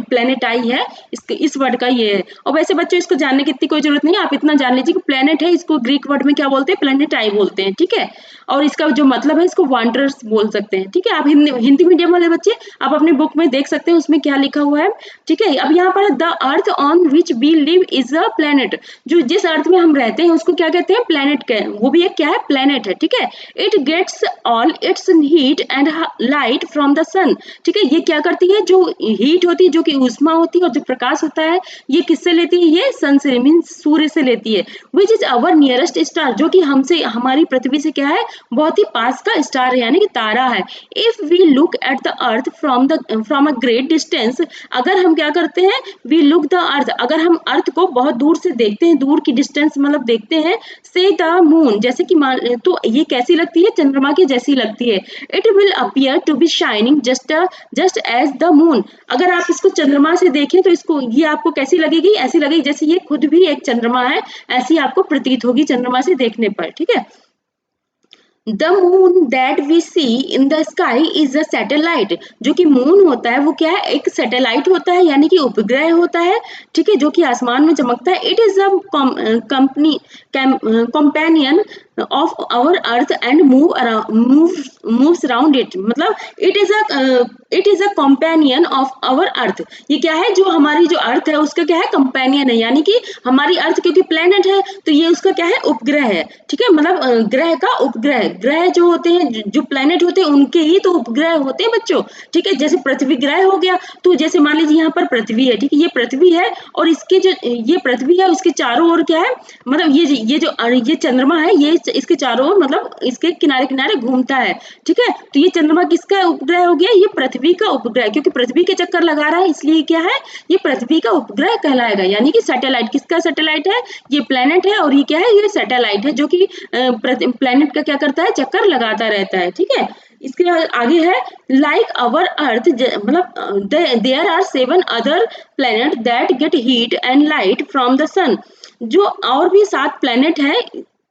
प्लेनेटाई है, इसके इस वर्ड का ये है। और वैसे बच्चों इसको जानने की इतनी कोई जरूरत नहीं है, आप इतना जान लीजिए कि प्लेनेट है इसको ग्रीक वर्ड में क्या बोलते हैं, प्लेनेटाई बोलते हैं, ठीक है। और इसका जो मतलब है इसको वांडरर्स बोल सकते हैं, ठीक है। आप हिंदी मीडियम वाले बच्चे आप अपने बुक में देख सकते हैं उसमें क्या लिखा हुआ है, ठीक है। अब यहाँ पर the earth on which we live is a planet, जो जिस अर्थ में हम रहते हैं उसको क्या कहते हैं, प्लेनेट के, वो भी एक क्या है, प्लेनेट है, ठीक है। It gets all its heat and light from the sun, ठीक है। ये क्या करती है, जो हीट होती है, जो कि ऊष्मा होती है और जो प्रकाश होता है, ये किससे लेती है, ये सन से मीन्स सूर्य से लेती है। Which is our nearest star, जो कि हमसे हमारी पृथ्वी से क्या है, बहुत ही पास का स्टार है, यानी कि तारा है। If we look at the earth from a great distance, अगर हम क्या करते हैं, वी लुक द अर्थ, अगर हम अर्थ को बहुत दूर से देखते हैं, दूर की डिस्टेंस मतलब देखते हैं, से द मून, जैसे कि तो ये कैसी लगती है, चंद्रमा की जैसी लगती है। It will appear to be shining just as the moon, अगर आप इसको चंद्रमा से देखें तो इसको ये आपको कैसी लगेगी, ऐसी लगेगी जैसे ये खुद भी एक चंद्रमा है, ऐसी आपको प्रतीत होगी चंद्रमा से देखने पर, ठीक है। The moon that we see in the sky is a satellite, जो कि मून होता है वो क्या है, एक सैटेलाइट होता है, यानी कि उपग्रह होता है, ठीक है, जो कि आसमान में चमकता है। It is a company companion of our earth and moves around it, मतलब it is a companion of our earth, ये क्या है, जो हमारी जो अर्थ है उसका क्या है, कंपेनियन है, यानी कि हमारी अर्थ क्योंकि प्लेनेट है तो ये उसका क्या है, उपग्रह है, ठीक है। मतलब ग्रह का उपग्रह, ग्रह जो होते हैं, जो प्लेनेट होते हैं उनके ही तो उपग्रह होते हैं बच्चों, ठीक है। जैसे पृथ्वी ग्रह हो गया, तो जैसे मान लीजिए यहाँ पर पृथ्वी है, ठीक है, ये पृथ्वी है और इसके जो ये पृथ्वी है उसके चारों ओर क्या है, मतलब ये चंद्रमा है, ये इसके चारों ओर मतलब इसके किनारे किनारे घूमता है, ठीक है। तो ये चंद्रमा किसका उपग्रह हो गया, ये पृथ्वी का उपग्रह, क्योंकि पृथ्वी के चक्कर लगा रहा है इसलिए क्या है, ये पृथ्वी का उपग्रह कहलाएगा, यानी कि सैटेलाइट, किसका सैटेलाइट है, ये प्लेनेट है और ये क्या है, ये सैटेलाइट है, जो कि प्लेनेट का क्या करता है, चक्कर लगाता रहता है, ठीक है। इसके आगे है लाइक अवर अर्थ, मतलब there are 7 other planet that get heat and light from the sun, जो और भी 7 प्लेनेट है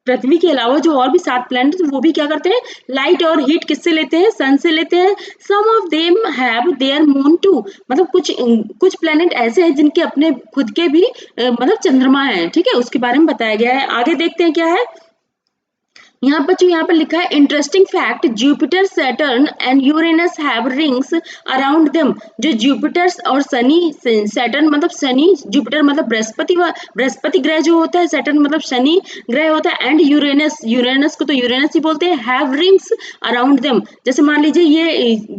पृथ्वी के अलावा, जो और भी 7 प्लेनेट वो भी क्या करते हैं, लाइट और हीट किससे लेते हैं, सन से लेते हैं। Some of them have their moon too, मतलब कुछ प्लेनेट ऐसे हैं जिनके अपने खुद के भी मतलब चंद्रमा है, ठीक है, उसके बारे में बताया गया है। आगे देखते हैं क्या है, यहाँ पर जो यहाँ पर लिखा है interesting fact, Jupiter Saturn and Uranus have rings around them, जो जुपिटर और शनि, सैटर्न मतलब शनि, जुपिटर मतलब बृहस्पति ग्रह जो होता है, सैटर्न मतलब शनि ग्रह होता है, एंड यूरेनस को तो यूरेनस ही बोलते हैं, हैव रिंग्स अराउंड देम, जैसे मान लीजिए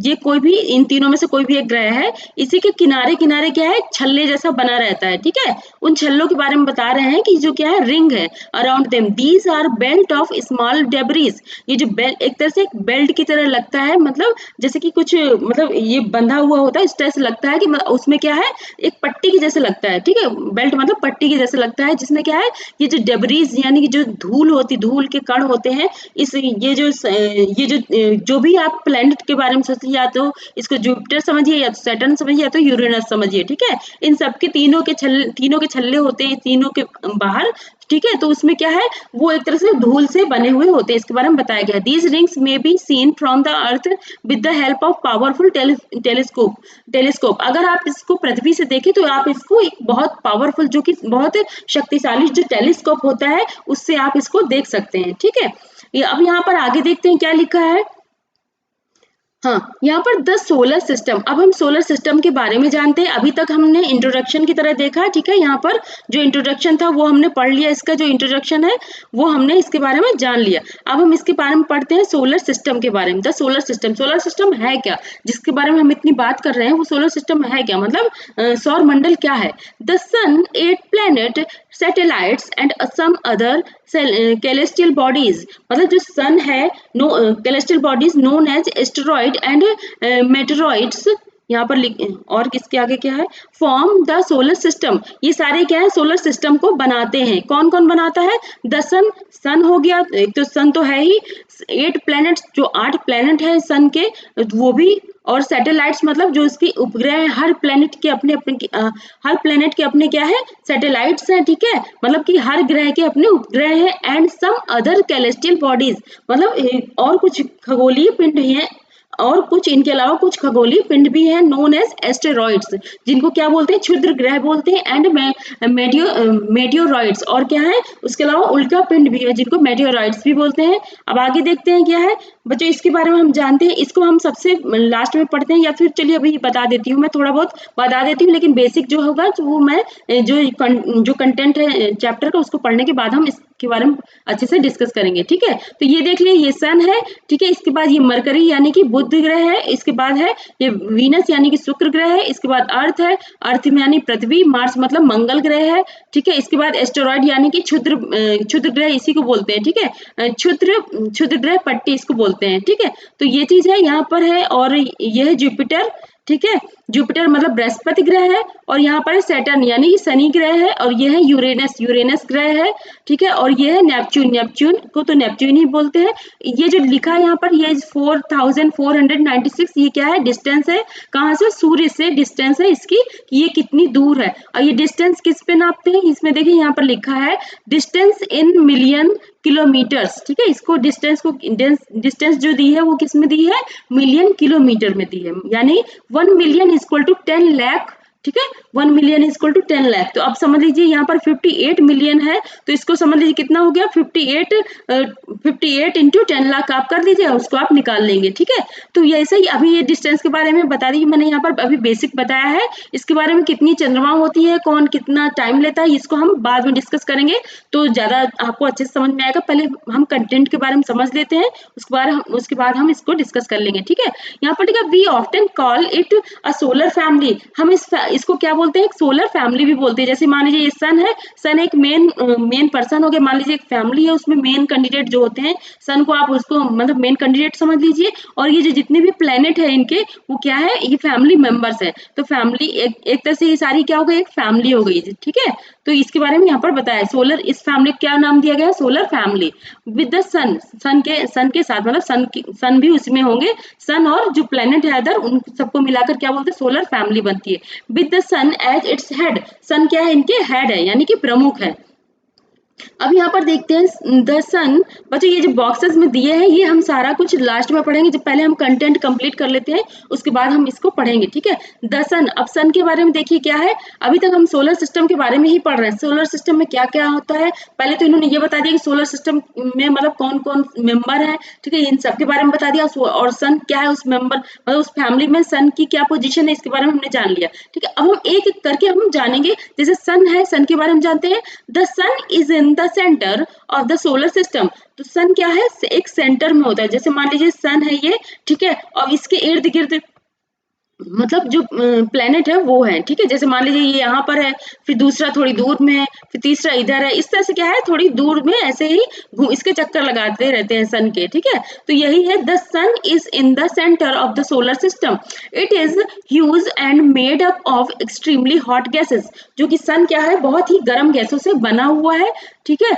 ये कोई भी इन तीनों में से कोई भी एक ग्रह है, इसी के किनारे किनारे क्या है, छल्ले जैसा बना रहता है, ठीक है। उन छल्लों के बारे में बता रहे हैं कि जो क्या है, रिंग है around them, these are belt of small debris, ये जो बेल्ट एक तरह से एक बेल्ट की तरह लगता है, मतलब जैसे कि कुछ मतलब ये बंधा हुआ होता है, इस तरह से लगता है कि उसमें क्या है, एक पट्टी की जैसे लगता है, ठीक है, बेल्ट मतलब पट्टी की जैसे लगता है, जिसमें क्या है, ये जो डेब्रीज यानी कि जो धूल के कण होते हैं, इस जो भी आप प्लैनेट के बारे में सोचिए, या तो इसको जुपिटर समझिए, या तो सैटर्न समझिए, या तो यूरेनस समझिए, ठीक है। इन सबके तीनों के छल्ले होते हैं, तीनों के बाहर, ठीक है। तो उसमें क्या है, वो एक तरह से धूल से बने हुए होते हैं, इसके बारे में बताया गया। दीज रिंग्स में be seen from the earth with the help of powerful telescope, अगर आप इसको पृथ्वी से देखें तो आप इसको एक बहुत पावरफुल, जो कि बहुत शक्तिशाली जो टेलीस्कोप होता है, उससे आप इसको देख सकते हैं, ठीक है। अब यहाँ पर आगे देखते हैं क्या लिखा है। हाँ, यहाँ पर द सोलर सिस्टम, अब हम सोलर सिस्टम के बारे में जानते हैं। अभी तक हमने इंट्रोडक्शन की तरह देखा, ठीक है, यहाँ पर जो इंट्रोडक्शन था वो हमने पढ़ लिया, इसका जो इंट्रोडक्शन है वो हमने इसके बारे में जान लिया। अब हम इसके बारे में पढ़ते हैं सोलर सिस्टम के बारे में। द सोलर सिस्टम है क्या, जिसके बारे में हम इतनी बात कर रहे हैं, वो सोलर सिस्टम है क्या, मतलब सौर मंडल क्या है। The sun, 8 planet, satellites and some other celestial bodies, मतलब जो सन है, no celestial bodies known as asteroid and meteoroids, यहाँ पर और किसके आगे क्या है, फॉर्म द सोलर सिस्टम, ये सारे क्या है, सोलर सिस्टम को बनाते हैं। कौन कौन बनाता है, द सन हो गया, एक तो सन तो है ही, 8 प्लैनेट्स, जो 8 प्लैनेट है सन के वो भी, और सैटेलाइट्स मतलब जो इसकी उपग्रह है, हर प्लैनेट के अपने क्या है, सैटेलाइट्स हैं, ठीक है, मतलब कि हर ग्रह के अपने उपग्रह हैं। And some other celestial bodies, मतलब और कुछ खगोलीय पिंड हैं, और कुछ इनके अलावा कुछ खगोलीय पिंड भी हैं नोन एज एस्टेरॉइड्स, जिनको क्या बोलते हैं, क्षुद्र ग्रह बोलते हैं, एंड मेटियोरॉइड्स, और क्या है उसके अलावा उल्का पिंड भी है जिनको मेटियोरॉइड्स भी बोलते हैं। अब आगे देखते हैं क्या है बच्चों, इसके बारे में हम जानते हैं, इसको हम सबसे लास्ट में पढ़ते हैं, या फिर चलिए अभी बता देती हूँ, मैं थोड़ा बहुत बता देती हूँ, लेकिन बेसिक जो होगा तो वो मैं जो कंटेंट है चैप्टर का उसको पढ़ने के बाद हम इसके बारे में अच्छे से डिस्कस करेंगे, ठीक है। तो ये देख लिए, ये सन है, ठीक है, इसके बाद ये मरकरी यानी कि बुध ग्रह है, इसके बाद है ये वीनस यानी कि शुक्र ग्रह है, इसके बाद अर्थ है, अर्थ में यानी पृथ्वी, मार्स मतलब मंगल ग्रह है, ठीक है। इसके बाद एस्टेरॉइड यानी कि क्षुद्र ग्रह इसी को बोलते हैं, ठीक है, क्षुद्र ग्रह पट्टी इसको बोलते हैं, ठीक है। तो ये चीज है यहाँ पर है, और ये है जुपिटर, ठीक है, जुपिटर मतलब बृहस्पति ग्रह है, और यहाँ पर सैटर्न यानी कि शनि ग्रह है, और ये है यूरेनस ग्रह है, ठीक है, और ये है नेपच्यून को तो नेपच्यून ही बोलते हैं। ये जो लिखा है यहाँ पर ये 4496, ये क्या है, डिस्टेंस है, कहाँ से, सूर्य से डिस्टेंस है इसकी, कि ये कितनी दूर है। और ये डिस्टेंस किस पे नापते हैं, इसमें देखिए यहाँ पर लिखा है डिस्टेंस इन मिलियन किलोमीटर्स, ठीक है, इसको डिस्टेंस जो दी है वो किस में दी है, मिलियन किलोमीटर में दी है, यानी 1 मिलियन इक्वल टू 10 लाख, ठीक है, 1 मिलियन इक्वल टू 10 लाख। तो अब समझ लीजिए यहाँ पर 58 मिलियन है, तो इसको समझ लीजिए कितना हो गया, 58 इंटू 10 लाख आप कर दीजिए, उसको आप निकाल लेंगे, ठीक है। तो ये ऐसे ही अभी ये डिस्टेंस के बारे में बता दी, मैंने यहाँ पर अभी बेसिक बताया है, इसके बारे में कितनी चंद्रमा होती है, कौन कितना टाइम लेता है, इसको हम बाद में डिस्कस करेंगे, तो ज्यादा आपको अच्छे से समझ में आएगा। पहले हम कंटेंट के बारे में समझ लेते हैं, उसके बाद हम इसको डिस्कस कर लेंगे, ठीक है। यहाँ पर देखिए, we often call it a solar family, हम इसको क्या बोलते हैं, एक सोलर फैमिली भी बोलते हैं। जैसे मान लीजिए ये सन है, सन एक मेन पर्सन हो गया, मान लीजिए एक फैमिली है, उसमें मेन कैंडिडेट जो होते हैं, सन को आप उसको मतलब मेन कैंडिडेट समझ लीजिए, और ये जो जितने भी प्लेनेट है इनके, वो क्या है, ये फैमिली मेंबर्स है। तो फैमिली एक तरह से ये सारी क्या हो गई, एक फैमिली हो गई, ठीक है। तो इसके बारे में यहाँ पर बताया, सोलर, इस फैमिली को क्या नाम दिया गया है, सोलर फैमिली, विद द सन के साथ, मतलब सन भी उसमें होंगे, सन और जो प्लेनेट है अदर, उन सबको मिलाकर क्या बोलते हैं, सोलर फैमिली बनती है। With the sun as its head, sun क्या है, इनके हेड है, यानी कि प्रमुख है। अब यहाँ पर देखते हैं द सन, बच्चों ये जो बॉक्सेस में दिए हैं ये हम सारा कुछ लास्ट में पढ़ेंगे, जब पहले हम कंटेंट कंप्लीट कर लेते हैं उसके बाद हम इसको पढ़ेंगे, ठीक है। द सन, अब सन के बारे में देखिए क्या है, अभी तक हम सोलर सिस्टम के बारे में ही पढ़ रहे हैं, सोलर सिस्टम में क्या क्या होता है। पहले तो इन्होंने ये बता दिया कि सोलर सिस्टम में मतलब कौन कौन मेंबर है, ठीक है, इन सब के बारे में बता दिया, और सन क्या है उस मेंबर मतलब उस फैमिली में सन की क्या पोजीशन है इसके बारे में हमने जान लिया, ठीक है। अब हम एक एक करके हम जानेंगे, जैसे सन है, सन के बारे में जानते हैं, the sun is in the centre of the solar system. तो सन क्या है, एक सेंटर में होता है, जैसे मान लीजिए सन है ये, ठीक है, और इसके इर्द गिर्द मतलब जो प्लेनेट है वो है, ठीक है, जैसे मान लीजिए ये यहाँ पर है, फिर दूसरा थोड़ी दूर में है, फिर तीसरा इधर है, इस तरह से क्या है, थोड़ी दूर में ऐसे ही इसके चक्कर लगाते रहते हैं सन के, ठीक है। तो यही है, the sun is in the centre of the solar system, it is huge and made up of extremely hot gases, जो कि सन क्या है, बहुत ही गर्म गैसों से बना हुआ है, ठीक है,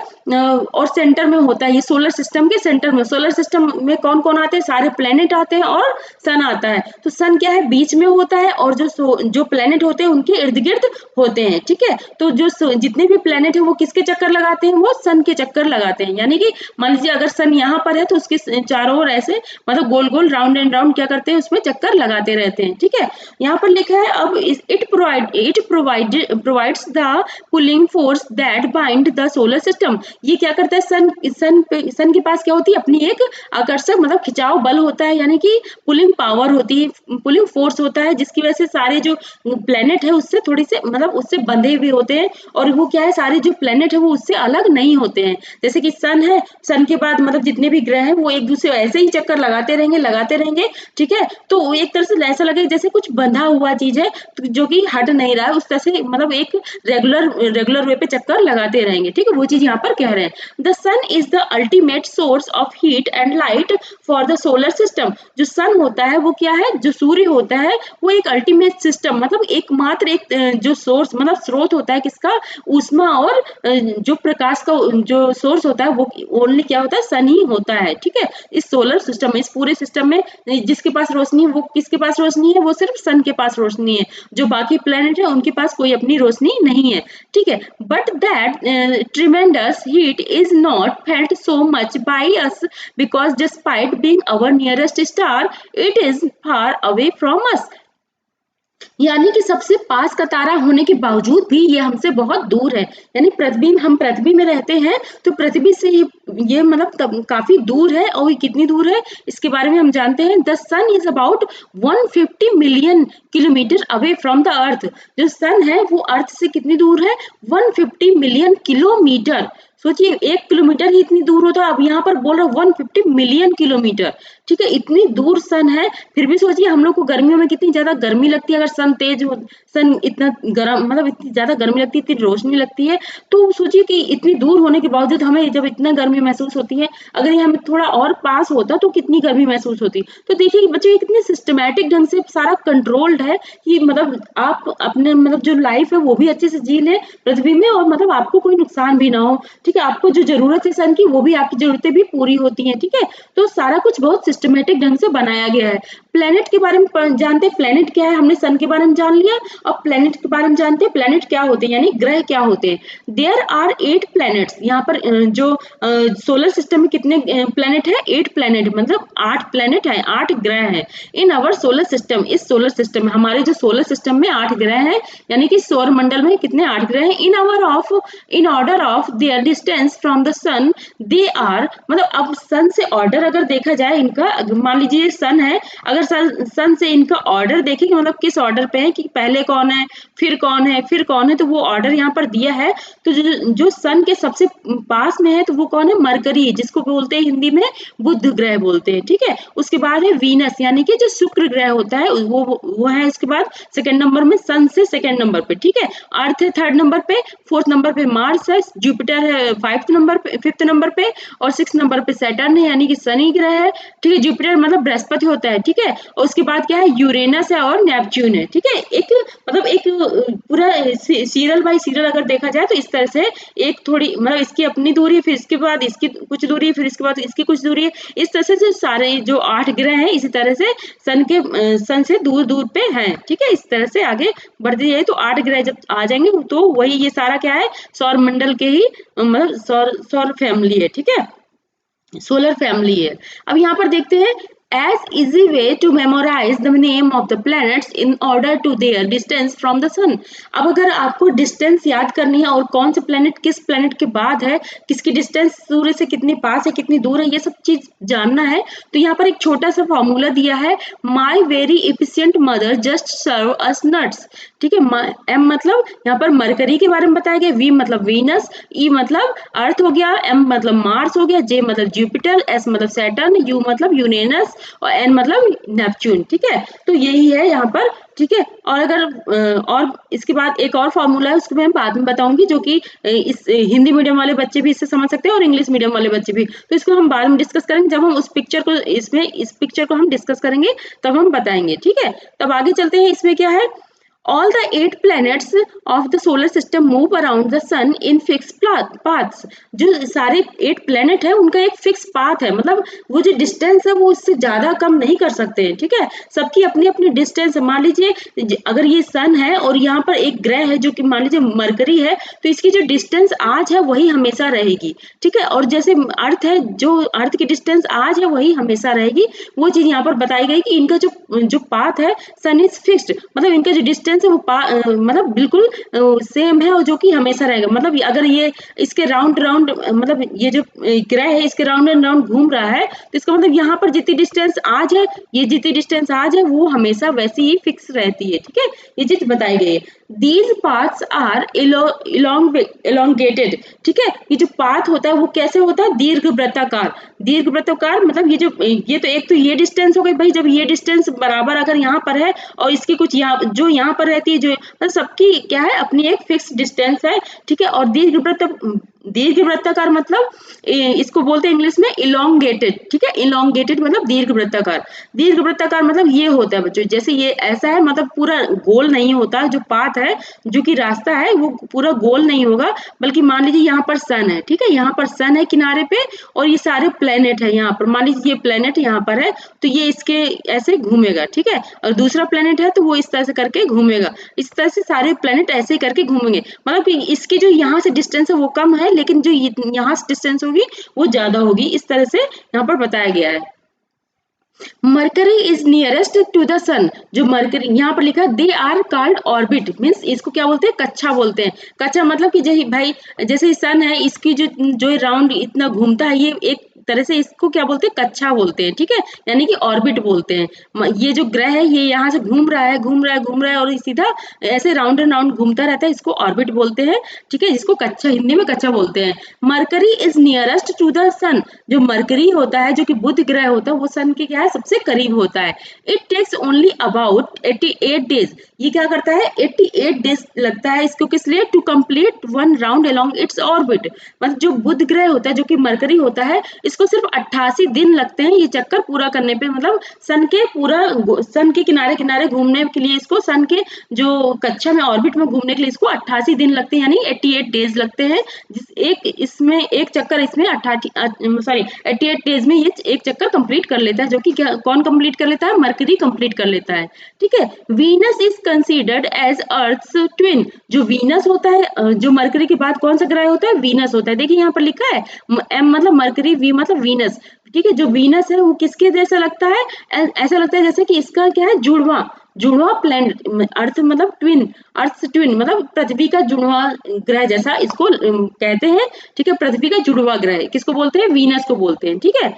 और सेंटर में होता है, ये सोलर सिस्टम के सेंटर में, सोलर सिस्टम में कौन कौन आते हैं, सारे प्लेनेट आते हैं और सन आता है। तो सन क्या है, बीच में होता है, और जो प्लेनेट होते हैं उनके इर्द गिर्द होते हैं, ठीक है। तो जो जितने भी प्लेनेट है वो किसके चक्कर लगाते हैं, वो सन के चक्कर लगाते हैं, यानी कि मान लीजिए अगर सन यहाँ पर है तो उसके चारों ओर ऐसे मतलब गोल गोल राउंड एंड राउंड क्या करते हैं, उसमें चक्कर लगाते रहते हैं, ठीक है। यहाँ पर लिखा है, अब it provides the pulling force that bind the solar system, ये क्या करता है, सन के पास क्या होती है, अपनी एक आकर्षक मतलब खिंचाव बल होता है, यानी कि पुलिंग पावर होती है, पुलिंग फोर्स होता है, जिसकी वजह से सारे जो प्लेनेट है उससे थोड़ी से मतलब उससे बंधे हुए होते हैं, और वो क्या है, सारे जो प्लेनेट है वो उससे अलग नहीं होते हैं। जैसे कि सन है, सन के बाद मतलब जितने भी ग्रह हैं वो एक दूसरे ऐसे ही चक्कर लगाते रहेंगे, ठीक है। तो वो एक तरह से ऐसा लगे जैसे कुछ बंधा हुआ चीज है, तो जो कि हट नहीं रहा है, उस तरह से मतलब एक रेगुलर वे पे चक्कर लगाते रहेंगे, ठीक है, वो चीज यहाँ पर कह रहे हैं। The sun is the ultimate source of heat and light for the solar system, जो सन होता है वो क्या है, जो सूर्य होता है वो एक अल्टीमेट सिस्टम, मतलब एकमात्र एक जो सोर्स मतलब स्रोत होता है किसका, ऊष्मा और जो प्रकाश का जो सोर्स होता है वो ओनली क्या होता है, सन ही होता है, ठीक है। इस सोलर सिस्टम में, इस पूरे सिस्टम में जिसके पास रोशनी है वो किसके पास रोशनी है, वो सिर्फ सन के पास रोशनी है। जो बाकी प्लेनेट है उनके पास कोई अपनी रोशनी नहीं है, ठीक है। But that tremendous heat is not felt so much by us because despite being our nearest star it is far away from us. यानी कि सबसे पास का तारा होने के बावजूद भी ये हमसे बहुत दूर है। यानी पृथ्वी, हम पृथ्वी में रहते हैं तो पृथ्वी से ये मतलब काफी दूर है। और ये कितनी दूर है इसके बारे में हम जानते हैं। The sun is about 150 million kilometre away from the earth. जो सन है वो अर्थ से कितनी दूर है, 150 मिलियन किलोमीटर। सोचिए 1 किलोमीटर ही इतनी दूर होता है, अब यहाँ पर बोल रहा हूँ 150 मिलियन किलोमीटर, ठीक है। इतनी दूर सन है, फिर भी सोचिए हम लोग को गर्मियों में कितनी ज्यादा गर्मी लगती है अगर सन तेज हो, सन इतना गर्म मतलब इतनी ज्यादा गर्मी लगती है, इतनी रोशनी लगती है। तो सोचिए कि इतनी दूर होने के बावजूद हमें जब इतना गर्मी महसूस होती है, अगर ये हमें थोड़ा और पास होता तो कितनी गर्मी महसूस होती। तो देखिए कि बच्चों ये कितने सिस्टमैटिक ढंग से सारा कंट्रोल्ड है कि मतलब आप अपने मतलब जो लाइफ है वो भी अच्छे से जी लें पृथ्वी में, और मतलब आपको कोई नुकसान भी ना हो, ठीक है। आपको जो जरूरत है सन की वो भी आपकी जरूरतें भी पूरी होती हैं, ठीक है। तो सारा कुछ बहुत सिस्टमैटिक ढंग से बनाया गया है। प्लेनेट के बारे में जानते हैं, प्लेनेट क्या है, हमने सन के बारे में जान लिया। अब प्लेनेट के बारे में जानते हैं, प्लेनेट क्या होते हैं यानी ग्रह क्या होते हैं। There are 8 planets. यहाँ पर जो सोलर सिस्टम में कितने प्लेनेट है, 8 प्लेनेट, मतलब 8 प्लेनेट है, 8 ग्रह है इन अवर सोलर सिस्टम। इस सोलर सिस्टम में, हमारे जो सोलर सिस्टम में 8 ग्रह हैं, यानी कि सौर मंडल में कितने 8 ग्रह हैं। In order of their distance from the sun they are, मतलब अब सन से ऑर्डर अगर देखा जाए इनका, मान लीजिए सन है, अगर सन से इनका ऑर्डर देखें कि मतलब किस ऑर्डर पे है, कि पहले कौन है फिर कौन है फिर कौन है, तो वो ऑर्डर यहाँ पर दिया है। तो जो सन के सबसे पास में है तो वो कौन है, मरकरी, जिसको बोलते हैं हिंदी में बुध ग्रह बोलते हैं, ठीक है। उसके बाद है वीनस, यानी कि जो शुक्र ग्रह होता है वो है। इसके बाद सेकंड नंबर में सन से सेकंड नंबर पे, ठीक है। अर्थ है थर्ड नंबर पे, फोर्थ नंबर पे मार्स है, जुपिटर है फिफ्थ नंबर पे, और सिक्स नंबर पे सैटर्न है यानी कि शनि ग्रह है, ठीक है। जुपिटर मतलब बृहस्पति होता है, ठीक है। और उसके बाद क्या है, यूरेनस है और नेपच्यून है, ठीक है। एक मतलब एक पूरा सीरियल बाय सीरियल अगर देखा जाए तो इस तरह से एक थोड़ी मतलब इसकी अपनी दूरी है, फिर इसके बाद इसकी कुछ दूरी है, फिर इसके बाद इसकी कुछ दूरी है। इस तरह से जो सारे जो 8 ग्रह हैं इसी तरह से सन से दूर दूर पे हैं, ठीक है। इस तरह से आगे बढ़ते जाए तो 8 ग्रह जब आ जाएंगे तो वही ये सारा क्या है, सौर मंडल के ही मतलब सौर फैमिली है, ठीक है, सोलर फैमिली है। अब यहाँ पर देखते हैं, as easy way to memorize the name of the planets in order to their distance from the sun। अब अगर आपको डिस्टेंस याद करनी है और कौन सा प्लेनेट किस प्लेनेट के बाद है, किसकी डिस्टेंस सूर्य से कितनी पास है कितनी दूर है, ये सब चीज जानना है तो यहाँ पर एक छोटा सा फॉर्मूला दिया है, my very efficient mother just serve us nuts, ठीक है। एम मतलब यहाँ पर मरकरी के बारे में बताया गया, वी मतलब वीनस, ई मतलब अर्थ हो गया, एम मतलब मार्स हो गया, जे मतलब जुपिटर, एस मतलब सैटर्न, यू मतलब यूरेनस, और एन मतलब नेपच्यून, ठीक है। तो यही है यहाँ पर, ठीक है। और अगर और इसके बाद एक और फॉर्मूला है उसको मैं बाद में बताऊंगी, जो कि इस हिंदी मीडियम वाले बच्चे भी इससे समझ सकते हैं और इंग्लिश मीडियम वाले बच्चे भी। तो इसको हम बाद में डिस्कस करेंगे, जब हम उस पिक्चर को इस पिक्चर को हम डिस्कस करेंगे तब हम बताएंगे, ठीक है। तब आगे चलते हैं, इसमें क्या है, all the 8 planets of the solar system move around the sun in fixed paths। जो सारे 8 planet है उनका एक फिक्स पाथ है, मतलब वो जो डिस्टेंस है वो उससे ज्यादा कम नहीं कर सकते हैं, ठीक है। सबकी अपनी अपनी डिस्टेंस है। मान लीजिए अगर ये सन है और यहाँ पर एक ग्रह है जो कि मान लीजिए मरकरी है, तो इसकी जो डिस्टेंस आज है वही हमेशा रहेगी, ठीक है। और जैसे अर्थ है, जो अर्थ की डिस्टेंस आज है वही हमेशा रहेगी। वो चीज यहाँ पर बताई गई कि इनका जो पाथ है, सन इज फिक्स्ड, मतलब इनका जो डिस्टेंस है वो मतलब बिल्कुल सेम है और जो कि हमेशा रहेगा। मतलब अगर ये इसके राउंड राउंड मतलब ये जो ग्रह है इसके राउंड एंड राउंड घूम रहा है, तो इसका मतलब यहाँ पर जितनी डिस्टेंस आज है, ये जितनी डिस्टेंस आज है वो हमेशा वैसी ही फिक्स रहती है, ठीक है। ये चीज बताई गई है। These paths are elongated, ठीक है। ये जो पाथ होता है वो कैसे होता है, दीर्घ वृत्ताकार। दीर्घ वृत्ताकार मतलब ये तो एक तो ये डिस्टेंस हो गई भाई, जब ये डिस्टेंस बराबर अगर यहाँ पर है और इसकी कुछ यहाँ पर रहती है, जो मतलब सबकी क्या है अपनी एक फिक्स डिस्टेंस है, ठीक है। और दीर्घ वृत्त दीर्घवृत्ताकार मतलब इसको बोलते हैं इंग्लिश में इलोंगेटेड, ठीक है, इलोंगेटेड मतलब दीर्घवृत्ताकार। दीर्घवृत्ताकार मतलब ये होता है बच्चों, जैसे ये ऐसा है, मतलब पूरा गोल नहीं होता, जो पाथ है, जो कि रास्ता है, वो पूरा गोल नहीं होगा, बल्कि मान लीजिए यहाँ पर सन है, ठीक है, यहाँ पर सन है किनारे पे, और ये सारे प्लेनेट है यहाँ पर, मान लीजिए ये प्लेनेट यहाँ पर है, तो ये इसके ऐसे घूमेगा, ठीक है, और दूसरा प्लेनेट है तो वो इस तरह से करके घूमेगा, इस तरह से सारे प्लेनेट ऐसे करके घूमेंगे, मतलब कि इसकी जो यहाँ से डिस्टेंस है वो कम है, लेकिन जो यहाँ से डिस्टेंस होगी वो ज्यादा होगी, इस तरह से यहाँ पर बताया गया है। Mercury is nearest to the sun, जो मरकरी यहाँ पर लिखा है, they are called orbit, means इसको क्या बोलते हैं, कक्षा बोलते हैं। कक्षा मतलब कि जैसे भाई, जैसे सन है, इसकी जो जो राउंड इतना घूमता है, ये एक तरह से इसको क्या बोलते हैं, कक्षा बोलते हैं, ठीक है, यानी कि ऑर्बिट बोलते हैं। ये जो ग्रह है, ये यहाँ से घूम रहा है, घूम रहा है, घूम रहा है, और सीधा ऐसे राउंड एंड राउंड घूमता रहता है, इसको ऑर्बिट बोलते हैं, ठीक है, जिसको कक्षा, हिंदी में कक्षा बोलते हैं। Mercury is nearest to the sun, जो मरकरी होता है, जो कि बुध ग्रह होता है, वो सन के क्या है, सबसे करीब होता है। It takes only about 88 days, ये क्या करता है, 88 डेज लगता है इसको, किस लिए, to complete one round along its orbit, मतलब जो बुध ग्रह होता है, जो कि मरकरी होता है, इसको सिर्फ 88 दिन लगते हैं ये चक्कर पूरा करने पे, मतलब सन के पूरा, सन के किनारे किनारे घूमने के लिए इसको, सन के जो कक्षा में ऑर्बिट में घूमने के लिए इसको 88 दिन लगते हैं, यानी 88 डेज लगते हैं, जिस एक इसमें एक चक्कर इसमें 88 डेज में ये एक चक्कर कंप्लीट कर लेता है, जो कि कौन कंप्लीट कर लेता है, मरकरी कंप्लीट कर लेता है, ठीक है। Venus is considered as earth's twin, जो वीनस होता है, जो मरकरी के बाद कौन सा ग्रह होता है, वीनस होता है, देखिए यहाँ पर लिखा है, एम मतलब मरकरी, वी मतलब वीनस, ठीक है, जो वीनस है वो किसके जैसा लगता है, ऐसा लगता है जैसे कि इसका क्या है, जुड़वा, जुड़वा प्लैनेट, अर्थ मतलब ट्विन, अर्थ ट्विन मतलब पृथ्वी का जुड़वा ग्रह जैसा इसको कहते हैं, ठीक है, पृथ्वी का जुड़वा ग्रह किसको बोलते हैं, वीनस को बोलते हैं, ठीक है।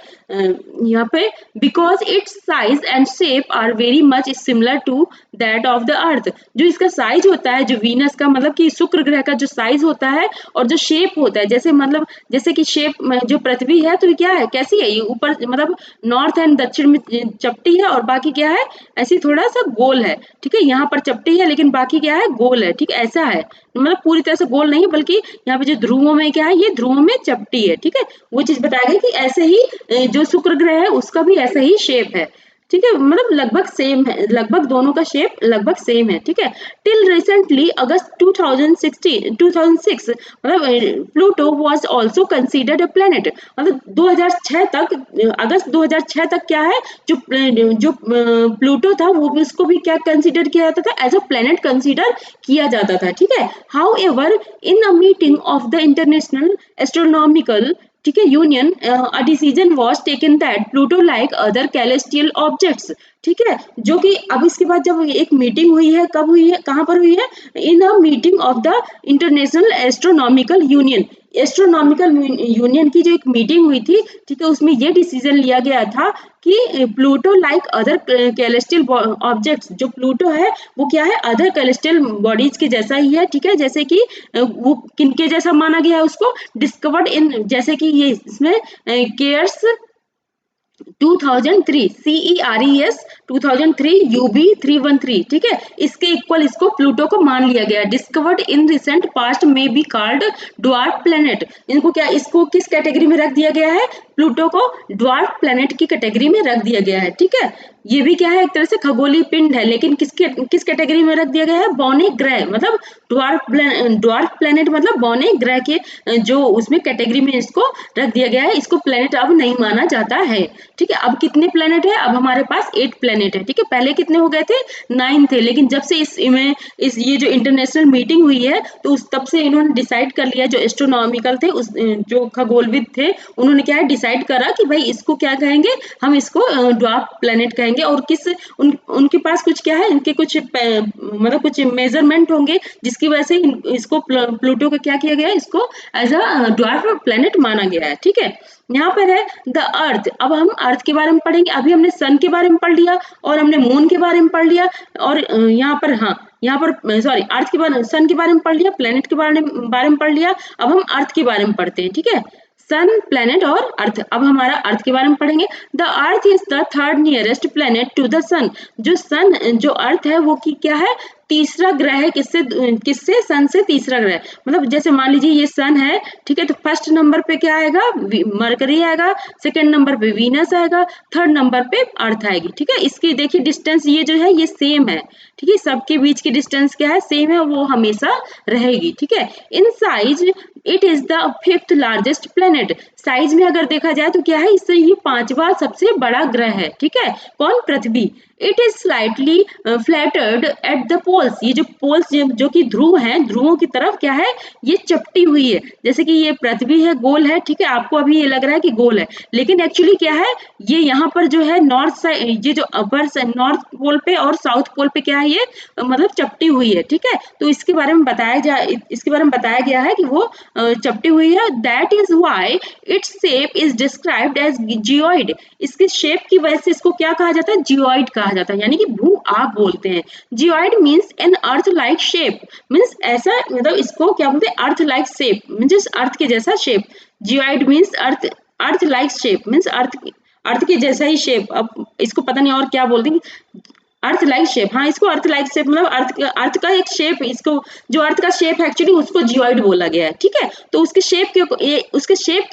यहाँ पे because its size and shape are very much similar to that of the earth, जो इसका साइज होता है, जो वीनस का मतलब कि शुक्र ग्रह का जो साइज होता है, और जो शेप होता है, जैसे मतलब जैसे कि शेप जो पृथ्वी है, तो ये क्या है, कैसी है, ये ऊपर मतलब नॉर्थ एंड दक्षिण में चपटी है, और बाकी क्या है, ऐसी थोड़ा सा गोल है, ठीक है, यहाँ पर चपटी है, लेकिन बाकी क्या है, गोल है, ठीक है, ऐसा है, मतलब पूरी तरह से गोल नहीं, बल्कि यहाँ पे जो ध्रुवों में क्या है, ये ध्रुवों में चपटी है, ठीक है, वो चीज बताया गया कि ऐसे ही जो शुक्र ग्रह है उसका भी ऐसा ही शेप है, ठीक है, मतलब लगभग सेम है, लगभग दोनों का शेप लगभग सेम है, ठीक है। टिल रिसेंटली अगस्त 2006 मतलब Pluto was also considered a planet, मतलब 2006 तक, अगस्त 2006 तक क्या है, जो प्लूटो था वो भी, उसको भी क्या कंसीडर किया जाता था, एज अ प्लैनेट कंसीडर किया जाता था, ठीक है। However in a meeting of the international astronomical, ठीक है, union, a decision was taken that Pluto like other celestial objects, ठीक है, जो कि अब इसके बाद जब एक मीटिंग हुई है, कब हुई है, कहाँ पर हुई है, in a meeting of the international astronomical union, astronomical union की जो एक मीटिंग हुई थी, ठीक है, उसमें ये डिसीजन लिया गया था कि Pluto like other celestial objects, जो प्लूटो है वो क्या है, अदर कैलेस्टियल बॉडीज के जैसा ही है, ठीक है, जैसे कि वो किनके जैसा माना गया है उसको, डिस्कवर्ड इन, जैसे कि ये इसमें केयर्स 2003 CERES 2003 UB 313, ठीक है, इसके इक्वल इसको प्लूटो को मान लिया गया, डिस्कवर्ड इन रिसेंट पास्ट में बी कॉल्ड ड्वार्फ प्लेनेट, इनको क्या, इसको किस कैटेगरी में रख दिया गया है, प्लूटो को ड्वार्फ प्लेनेट की कैटेगरी में रख दिया गया है, ठीक है। ये भी क्या है, एक तरह से खगोलीय पिंड है, लेकिन किस कैटेगरी में रख दिया गया है, बौने ग्रह, मतलब ड्वार्फ प्लेनेट मतलब बौने ग्रह के जो उसमें कैटेगरी में इसको रख दिया गया है, इसको प्लेनेट अब नहीं माना जाता है, ठीक है। अब कितने प्लेनेट है, अब हमारे पास 8 प्लेनेट है, ठीक है, पहले कितने हो गए थे, 9 थे, लेकिन जब से इस ये जो इंटरनेशनल मीटिंग हुई है, तो उस तब से इन्होंने डिसाइड कर लिया, जो एस्ट्रोनॉमिकल थे, उस जो खगोलविद थे, उन्होंने क्या है, डिसाइड करा कि भाई इसको क्या कहेंगे, हम इसको ड्वार्फ प्लेनेट कहेंगे, और उनके पास कुछ क्या है, इनके कुछ मतलब कुछ मेजरमेंट होंगे, जिसकी वजह से इसको प्लूटो को क्या किया गया है, इसको एज अ ड्वार्फ प्लेनेट माना गया है, ठीक है। यहाँ पर है द अर्थ, अब हम अर्थ के बारे में पढ़ेंगे, अभी हमने सन के बारे में पढ़ लिया, और हमने मून के बारे में पढ़ लिया, और यहाँ पर, हाँ, यहाँ पर सॉरी, अर्थ के बारे, सन के बारे में पढ़ लिया, प्लेनेट के बारे में पढ़ लिया, अब हम अर्थ के बारे में पढ़ते हैं, ठीक है, सन, प्लेनेट और अर्थ। अब हमारा अर्थ के बारे में पढ़ेंगे। The earth is the third nearest planet to the sun, जो सन, जो अर्थ है वो की क्या है, तीसरा ग्रह है, किससे किससे, सन से तीसरा ग्रह। मतलब जैसे मान लीजिए ये सन है, ठीक है, तो फर्स्ट नंबर पे क्या आएगा, मरकरी आएगा, सेकंड नंबर पे वीनस आएगा, थर्ड नंबर पे अर्थ आएगी, ठीक है। इसकी देखिए डिस्टेंस ये जो है ये सेम है, ठीक है, सबके बीच की डिस्टेंस क्या है, सेम है, वो हमेशा रहेगी, ठीक है। In size it is the fifth largest planet. Size में अगर देखा जाए तो क्या है, इससे ये पांचवा सबसे बड़ा ग्रह है, ठीक है, कौन, पृथ्वी। It is slightly flattened at the poles. ये जो पोल्स जो कि ध्रुव हैं, ध्रुवों की तरफ क्या है, ये चपटी हुई है। जैसे कि ये पृथ्वी है, गोल है, ठीक है, आपको अभी ये लग रहा है कि गोल है, लेकिन एक्चुअली क्या है, ये यहाँ पर जो है नॉर्थ साइड, ये जो अपर नॉर्थ पोल पे और साउथ पोल पे क्या है, ये मतलब चपटी हुई है, ठीक है। तो इसके बारे में बताया गया है कि वो चपटी हुई है। That is why its shape is described as geoid. इसके शेप की वजह से इसको क्या कहा जाता है, जियोइड कहा जाता है, यानी कि भू आप बोलते हैं। Geoid means an earth like shape, means ऐसा, मतलब इसको क्या बोलते हैं, earth like shape, means earth के जैसा shape. Geoid means earth like shape, means earth के जैसा ही शेप। अब इसको पता नहीं और क्या बोलते हैं, अर्थ लाइक शेप, हाँ, इसको अर्थ लाइक शेप, मतलब अर्थ का एक शेप, इसको जो अर्थ का शेप है एक्चुअली उसको जियोइड बोला गया है, ठीक है। तो उसके शेप उसके शेप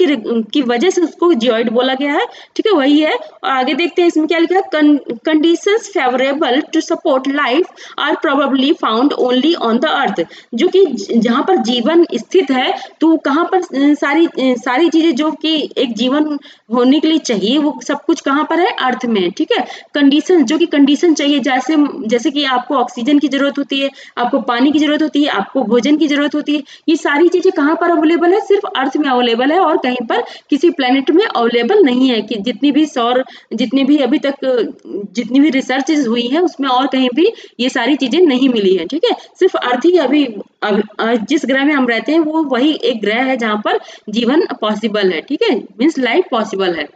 की वजह से उसको जियोइड बोला गया है, ठीक है, वही है। और आगे देखते हैं इसमें क्या लिखा है, conditions favourable to support life are probably found only on the earth. जो कि जहाँ पर जीवन स्थित है, तो कहाँ पर सारी चीजें जो कि एक जीवन होने के लिए चाहिए, वो सब कुछ कहाँ पर है, अर्थ में, ठीक है। कंडीशन, जो कि कंडीशन चाहिए, जैसे जैसे कि आपको ऑक्सीजन की जरूरत होती है, आपको पानी की जरूरत होती है, आपको भोजन की जरूरत होती है, ये सारी चीजें कहाँ पर अवेलेबल है, सिर्फ अर्थ में अवेलेबल है, और कहीं पर किसी प्लेनेट में अवेलेबल नहीं है। कि जितनी भी अभी तक जितनी भी रिसर्चेज हुई है उसमें और कहीं भी ये सारी चीजें नहीं मिली है, ठीक है। सिर्फ अर्थ ही अभी जिस ग्रह में हम रहते हैं वो वही एक ग्रह है जहाँ पर जीवन पॉसिबल है, ठीक है, मीन्स लाइफ पॉसिबल है।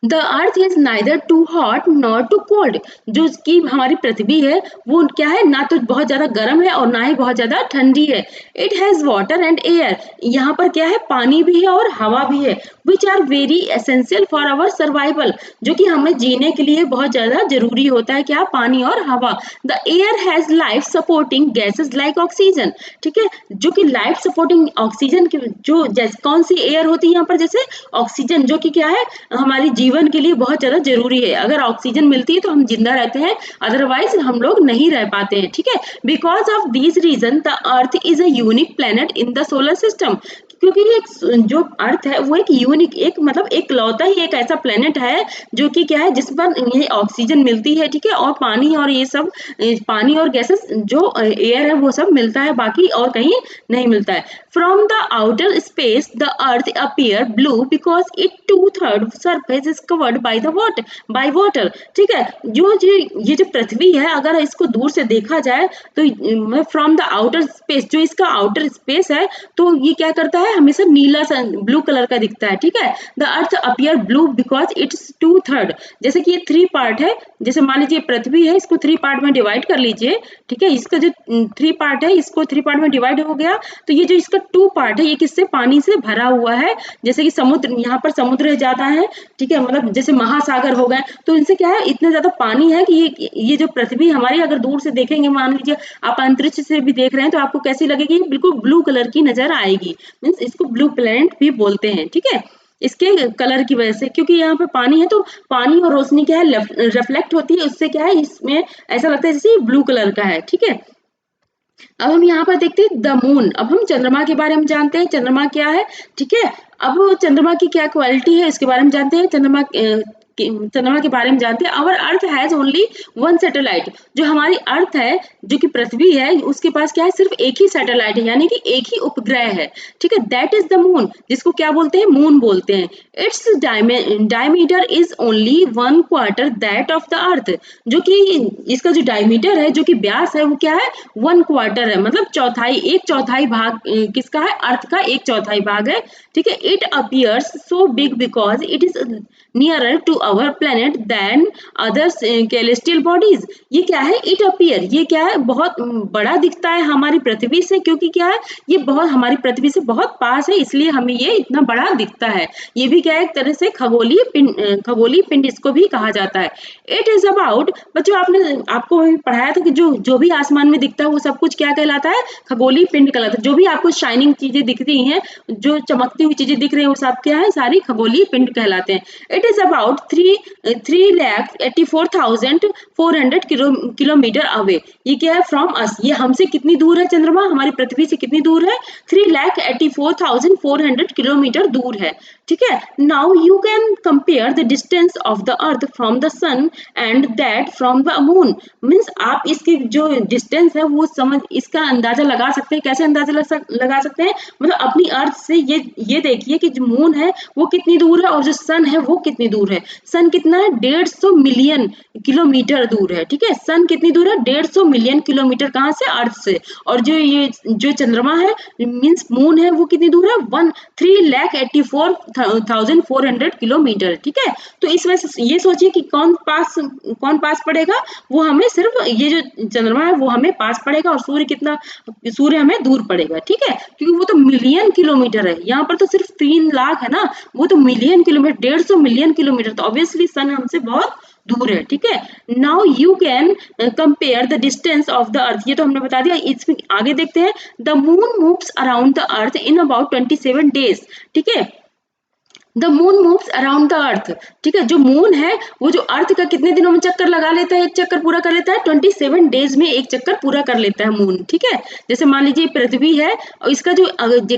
The earth is neither too hot nor too cold. जो कि हमारी पृथ्वी है वो क्या है, ना तो बहुत ज्यादा गर्म है और ना ही बहुत ज्यादा ठंडी है। It has water and air. यहाँ पर क्या है, पानी भी है और हवा भी है, which are very essential for our survival. जो कि हमें जीने के लिए बहुत ज्यादा जरूरी होता है, क्या, पानी और हवा। The air has life supporting gases like oxygen, ठीक है। जो कि लाइफ सपोर्टिंग ऑक्सीजन की जो जैसे कौन सी एयर होती है यहाँ पर, जैसे ऑक्सीजन, जो कि क्या है, हमारी जीवन के लिए बहुत ज्यादा जरूरी है। अगर ऑक्सीजन मिलती है तो हम जिंदा रहते हैं, अदरवाइज हम लोग नहीं रह पाते हैं, ठीक है। Because of this reason the earth is a unique planet in the solar system. क्योंकि ये जो अर्थ है वो एक यूनिक, एक मतलब एक लौता ही एक ऐसा प्लेनेट है जो कि क्या है, जिस पर ये ऑक्सीजन मिलती है, ठीक है, और पानी और ये सब, पानी और गैसेस जो एयर है वो सब मिलता है, बाकी और कहीं नहीं मिलता है। From the outer space the earth appear blue because it 2/3 surface is covered by water, ठीक है। ये जो पृथ्वी है, अगर इसको दूर से देखा जाए तो फ्रॉम द आउटर स्पेस, जो इसका आउटर स्पेस है, तो ये क्या करता है, हमेशा नीला सा ब्लू कलर का दिखता है, ठीक है। The earth appear blue because it's 2/3। जैसे कि ये 3 पार्ट है, जैसे मान लीजिए पृथ्वी है, इसको 3 पार्ट में डिवाइड कर लीजिए, ठीक है। इसका जो 3 पार्ट है, इसको 3 पार्ट में डिवाइड हो गया, तो ये जो इसका 2 पार्ट है, ये किससे, पानी से भरा हुआ है। जैसे कि समुद्र, यहाँ पर समुद्र ज्यादा है, ठीक है, मतलब जैसे महासागर हो गए, तो इनसे क्या है, इतना ज्यादा पानी है कि ये जो पृथ्वी हमारी, अगर दूर से देखेंगे, मान लीजिए आप अंतरिक्ष से भी देख रहे हैं, तो आपको कैसी लगेगी, बिल्कुल ब्लू कलर की नजर आएगी, मीन्स इसको ब्लू प्लैनेट भी बोलते हैं, ठीक है, इसके कलर की वजह से। क्योंकि यहाँ पे पानी है, तो पानी और रोशनी क्या है, रिफ्लेक्ट होती है, उससे क्या है, इसमें ऐसा लगता है जैसे ब्लू कलर का है, ठीक है। अब हम यहाँ पर देखते हैं द मून। अब हम चंद्रमा के बारे में जानते हैं, चंद्रमा क्या है, ठीक है। अब चंद्रमा की क्या क्वालिटी है इसके बारे में जानते हैं, चंद्रमा के बारे में जानते हैं। Our earth has only 1 satellite. जो हमारी अर्थ है, जो कि पृथ्वी है, उसके पास क्या है, सिर्फ एक ही सैटेलाइट है, यानी कि एक ही उपग्रह है, ठीक है। दैट इज द मून, जिसको क्या बोलते हैं, मून बोलते हैं। Its diameter is only 1/4 that of the earth. जो कि इसका जो डायमीटर है, जो कि व्यास है, वो क्या है, 1/4 है, मतलब चौथाई, एक चौथाई भाग किसका है, अर्थ का एक चौथाई भाग है, ठीक है। It appears so big because it is nearer to our planet than other celestial bodies. ये क्या है, इट अपीयर, ये क्या है, बहुत बड़ा दिखता है हमारी पृथ्वी से, क्योंकि क्या है, ये बहुत हमारी पृथ्वी से बहुत पास है, इसलिए हमें ये इतना बड़ा दिखता है। ये भी क्या है, एक तरह से खगोलीय पिंड इसको भी कहा जाता है। इट इज अबाउट, बच्चों आपने आपको पढ़ाया था कि जो जो भी आसमान में दिखता है वो सब कुछ क्या कहलाता है, खगोलीय पिंड कहलाता है। जो भी आपको शाइनिंग चीजें दिख रही हैं, जो चमकती हुई चीजें दिख रही हैं, वो सब क्या है, सारी खगोलीय पिंड कहलाते हैं। It is about 3,84,400 kilometre away. ये क्या है, फ्रॉम अस, ये हमसे कितनी दूर है, चंद्रमा हमारी पृथ्वी से कितनी दूर है, 3,84,400 किलोमीटर दूर है। ठीक है, now you can compare the distance of the earth from the sun and that from the moon. Means आप इसकी जो डिस्टेंस है वो समझ, इसका अंदाजा लगा सकते हैं। कैसे अंदाजा लगा सकते हैं, मतलब अपनी अर्थ से ये देखिए कि जो मून है वो कितनी दूर है और जो सन है वो कितनी दूर है। सन कितना है, 150 मिलियन किलोमीटर दूर है। ठीक है, सन कितनी दूर है, 150 मिलियन किलोमीटर, कहाँ से, अर्थ से। और जो ये जो चंद्रमा है मीन्स मून है, वो कितनी दूर है, 3,84,400 किलोमीटर। ठीक है, तो इस वजह से ये सोचिए कि कौन पास पड़ेगा, वो हमें सिर्फ ये जो चंद्रमा है वो हमें पास पड़ेगा, और सूर्य हमें दूर पड़ेगा। ठीक है, क्योंकि वो तो मिलियन किलोमीटर है, यहाँ पर तो सिर्फ 3 लाख है ना, वो तो मिलियन किलोमीटर, 150 मिलियन किलोमीटर, तो ऑब्वियसली सन हमसे बहुत दूर है। ठीक है, now you can compare the distance of the अर्थ, ये तो हमने बता दिया। इसमें आगे देखते हैं, the moon moves around the earth in about 27 days. ठीक है, the moon moves around the earth. ठीक है, जो मून है वो जो अर्थ का कितने दिनों में चक्कर लगा लेता है, एक चक्कर पूरा कर लेता है, 27 डेज में एक चक्कर पूरा कर लेता है मून। ठीक है, जैसे मान लीजिए पृथ्वी है और इसका जो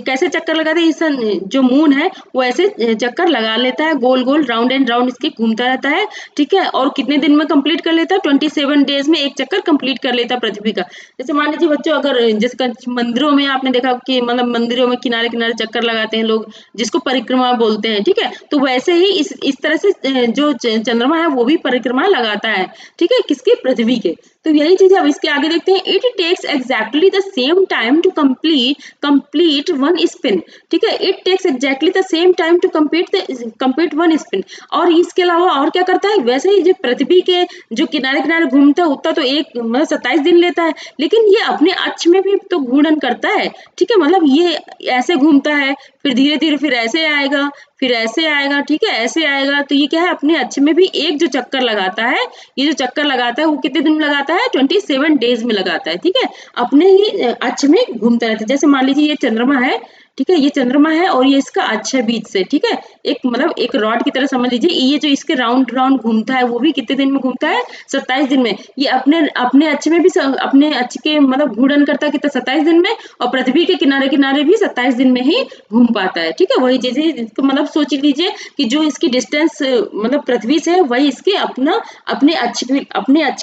कैसे चक्कर लगाते हैं, जो मून है वो ऐसे चक्कर लगा लेता है, गोल गोल राउंड एंड राउंड इसके घूमता रहता है। ठीक है, और कितने दिन में कंप्लीट कर लेता है, 27 डेज में एक चक्कर कंप्लीट कर लेता है पृथ्वी का। जैसे मान लीजिए बच्चों, अगर जिसका मंदिरों में आपने देखा कि मतलब मंदिरों में किनारे किनारे चक्कर लगाते हैं लोग, जिसको परिक्रमा बोलते हैं। ठीक है, तो वैसे ही इस तरह से जो चंद्रमा है वो भी परिक्रमा लगाता है। ठीक है, किसके, पृथ्वी के। तो यही चीज अब इसके आगे देखते हैं, it takes exactly the same time to complete one spin. ठीक है, it takes exactly the same time to complete one spin. और इसके अलावा और क्या करता है, वैसे ही जो पृथ्वी के जो किनारे किनारे घूमता है उतना तो एक मतलब 27 दिन लेता है, लेकिन ये अपने अक्ष में भी तो घूर्णन करता है। ठीक है, मतलब ये ऐसे घूमता है, फिर धीरे धीरे फिर ऐसे आएगा, फिर ऐसे आएगा। ठीक है, ऐसे आएगा, तो ये क्या है, अपने अक्ष में भी एक जो चक्कर लगाता है, ये जो चक्कर लगाता है वो कितने दिन में लगाता है, 27 डेज में लगाता है। ठीक है, अपने ही अक्ष में घूमता रहता है। जैसे मान लीजिए ये चंद्रमा है, ठीक है, ये चंद्रमा है और ये इसका अक्ष है बीच से। ठीक है, एक मतलब एक रॉड की तरह समझ लीजिए, ये जो इसके राउंड राउंड घूमता है वो भी कितने दिन में घूमता है, 27 दिन में। ये अपने अपने अक्ष में भी अपने अक्ष के मतलब घूर्णन करता है कितना, 27 दिन में, और पृथ्वी के किनारे किनारे भी 27 दिन में ही घूम पाता है। ठीक है, वही चीजें मतलब सोच लीजिए कि जो इसकी डिस्टेंस मतलब पृथ्वी से है, वही इसके अपने अक्ष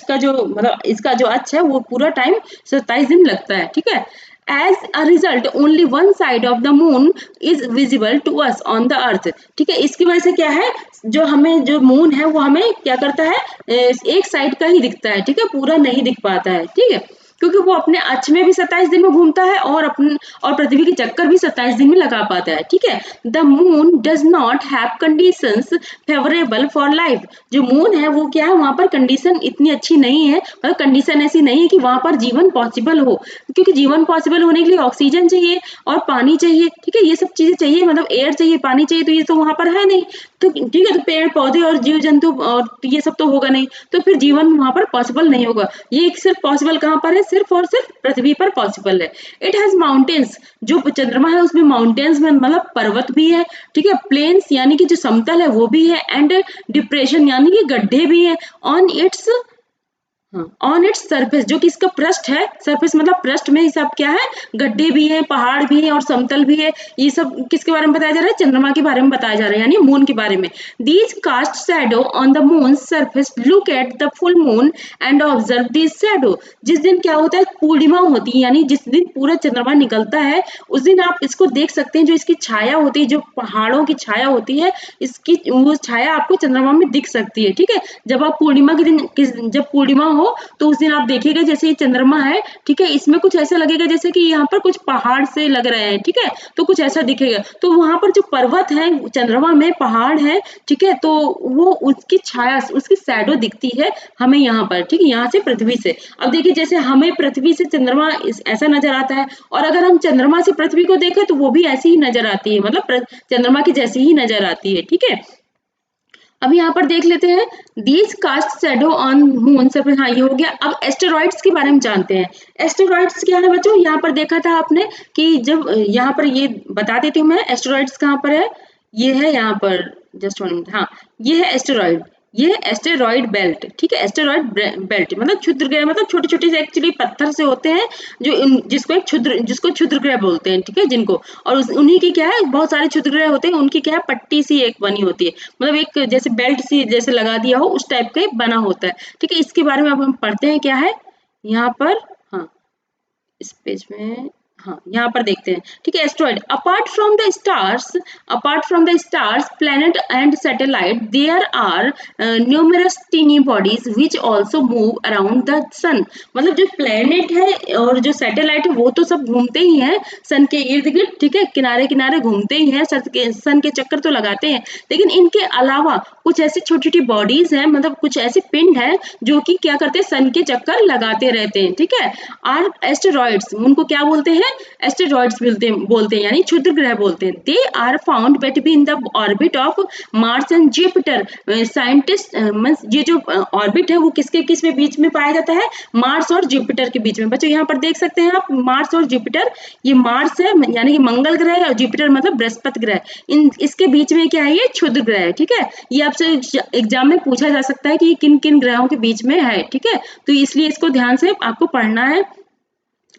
का जो मतलब इसका जो अक्ष है वो पूरा टाइम 27 दिन लगता है। ठीक है, as a result only one side of the moon is visible to us on the earth। ठीक है, इसकी वजह से क्या है, जो हमें जो मून है वो हमें क्या करता है, एक साइड का ही दिखता है। ठीक है, पूरा नहीं दिख पाता है। ठीक है, क्योंकि वो अपने अक्ष में भी 27 दिन में घूमता है और पृथ्वी के चक्कर भी 27 दिन में लगा पाता है। ठीक है, the moon does not have conditions favourable for life. जो मून है वो क्या है, वहां पर कंडीशन इतनी अच्छी नहीं है, मतलब कंडीशन ऐसी नहीं है कि वहां पर जीवन पॉसिबल हो, क्योंकि जीवन पॉसिबल होने के लिए ऑक्सीजन चाहिए और पानी चाहिए। ठीक है, ये सब चीजें चाहिए, मतलब एयर चाहिए, पानी चाहिए, तो ये तो वहां पर है नहीं। तो ठीक है, तो पेड़ पौधे और जीव जंतु और ये सब तो होगा नहीं, तो फिर जीवन वहां पर पॉसिबल नहीं होगा। ये सिर्फ पॉसिबल कहाँ पर है, सिर्फ और सिर्फ पृथ्वी पर पॉसिबल है। इट हैज माउंटेन्स, जो चंद्रमा है उसमें माउंटेन्स में मतलब पर्वत भी है। ठीक है, प्लेन्स यानी कि जो समतल है वो भी है, एंड डिप्रेशन यानी कि गड्ढे भी है। ऑन इट्स सरफेस, जो कि इसका पृष्ठ है, सरफेस मतलब पृष्ठ में ही सब क्या है, गड्ढे भी है, पहाड़ भी है और समतल भी है। ये सब किसके बारे में बताया जा रहा है, चंद्रमा के बारे में बताया जा रहा है, यानी मून के बारे में। These cast shadow on the moon surface, look at the full moon and observe this shadow. जिस दिन क्या होता है, पूर्णिमा होती है, यानी जिस दिन पूरा चंद्रमा निकलता है उस दिन आप इसको देख सकते हैं। जो इसकी छाया होती है, जो पहाड़ों की छाया होती है, इसकी वो छाया आपको चंद्रमा में दिख सकती है। ठीक है, जब आप पूर्णिमा के दिन जब पूर्णिमा हो तो उस दिन आप देखिएगा जैसे ये चंद्रमा है, ठीक है, इसमें कुछ ऐसा लगेगा जैसे कि यहाँ पर कुछ पहाड़ से लग रहे हैं, ठीक है, तो कुछ ऐसा दिखेगा। तो वहां पर जो पर्वत है, चंद्रमा में पहाड़ है, ठीक है, तो वो उसकी छाया, उसकी शैडो दिखती है हमें यहाँ पर, ठीक है, यहाँ से पृथ्वी से। अब देखिए जैसे हमें पृथ्वी से चंद्रमा ऐसा नजर आता है, और अगर हम चंद्रमा से पृथ्वी को देखें तो वो भी ऐसी ही नजर आती है, मतलब चंद्रमा की जैसी ही नजर आती है, ठीक है। अब यहाँ पर देख लेते हैं, these cast shadow on moon सब, हाँ ये हो गया। अब एस्टेरॉइड्स के बारे में जानते हैं। एस्टेरॉइड्स क्या है बच्चों, यहाँ पर देखा था आपने कि जब यहाँ पर ये बता देती हूँ मैं, एस्टेरॉइड्स कहाँ पर है, ये है यहाँ पर, जस्ट 1 मिनट, हाँ ये है एस्टेरॉइड, ये एस्टेरॉइड बेल्ट, ठीक है, एस्टेरॉइड बेल्ट मतलब क्षुद्र ग्रह, मतलब छोटे छोटे से एक्चुअली पत्थर से होते हैं, जो जिसको क्षुद्र ग्रह बोलते हैं, ठीक है, जिनको, और उन्हीं की क्या है, बहुत सारे क्षुद्र ग्रह होते हैं, उनकी क्या है, पट्टी सी एक बनी होती है, मतलब एक जैसे बेल्ट सी जैसे लगा दिया हो उस टाइप का बना होता है, ठीक है। इसके बारे में अब हम पढ़ते हैं क्या है यहाँ पर, हाँ इस पेज में, हाँ यहाँ पर देखते हैं, ठीक है। Asteroid, apart from the stars, planet and satellite, there are numerous tiny bodies which also move around the sun. मतलब जो प्लैनेट है और जो सैटेलाइट है वो तो सब घूमते ही हैं सन के इर्द गिर्द, ठीक है, किनारे किनारे घूमते ही हैं, सन के चक्कर तो लगाते हैं, लेकिन इनके अलावा कुछ ऐसी छोटी छोटी बॉडीज हैं, मतलब कुछ ऐसे पिंड हैं जो कि क्या करते हैं, सन के चक्कर लगाते रहते हैं, ठीक है। आर एस्टेरॉइड्स, उनको क्या बोलते हैं, एस्टेरॉइड्स बोलते हैं, यानी क्षुद्र ग्रह बोलते हैं। They are found between the orbit of Mars and Jupiter. Scientist, ये जो ऑर्बिट है वो किसके किस में बीच में पाया जाता है, मार्स और जुपिटर के बीच में। बच्चों यहाँ पर देख सकते हैं आप, मार्स और जुपिटर, ये मार्स है यानी कि मंगल ग्रह है, और जुपिटर मतलब बृहस्पति ग्रह, इन इसके बीच में क्या है, ये क्षुद्र ग्रह है, ठीक है। ये आपसे एग्जाम में पूछा जा सकता है कि ये किन किन ग्रहों के बीच में है, ठीक है, तो इसलिए इसको ध्यान से आपको पढ़ना है,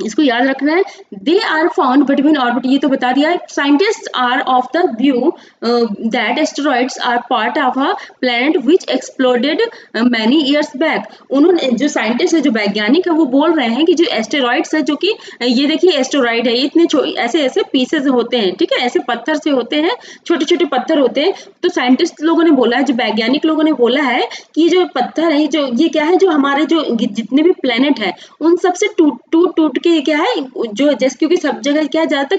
इसको याद रखना है। They are found between orbit, ये तो बता दिया है। Scientist are of the view that asteroids are part of a planet which exploded many years back. उन्होंने, जो साइंटिस्ट है, जो वैज्ञानिक है, वो बोल रहे हैं कि जो एस्टेरॉइड्स है, जो कि ये देखिए एस्टेरॉइड है, इतने ऐसे ऐसे पीसेज होते हैं, ठीक है, ऐसे पत्थर से होते हैं, छोटे छोटे पत्थर होते हैं। तो साइंटिस्ट लोगों ने बोला है, जो वैज्ञानिक लोगों ने बोला है कि जो पत्थर है, जो ये क्या है, जो हमारे जो जितने भी प्लैनेट है उन सबसे टूट के क्या है, जो जैसे क्योंकि सब जगह क्या है, ज्यादातर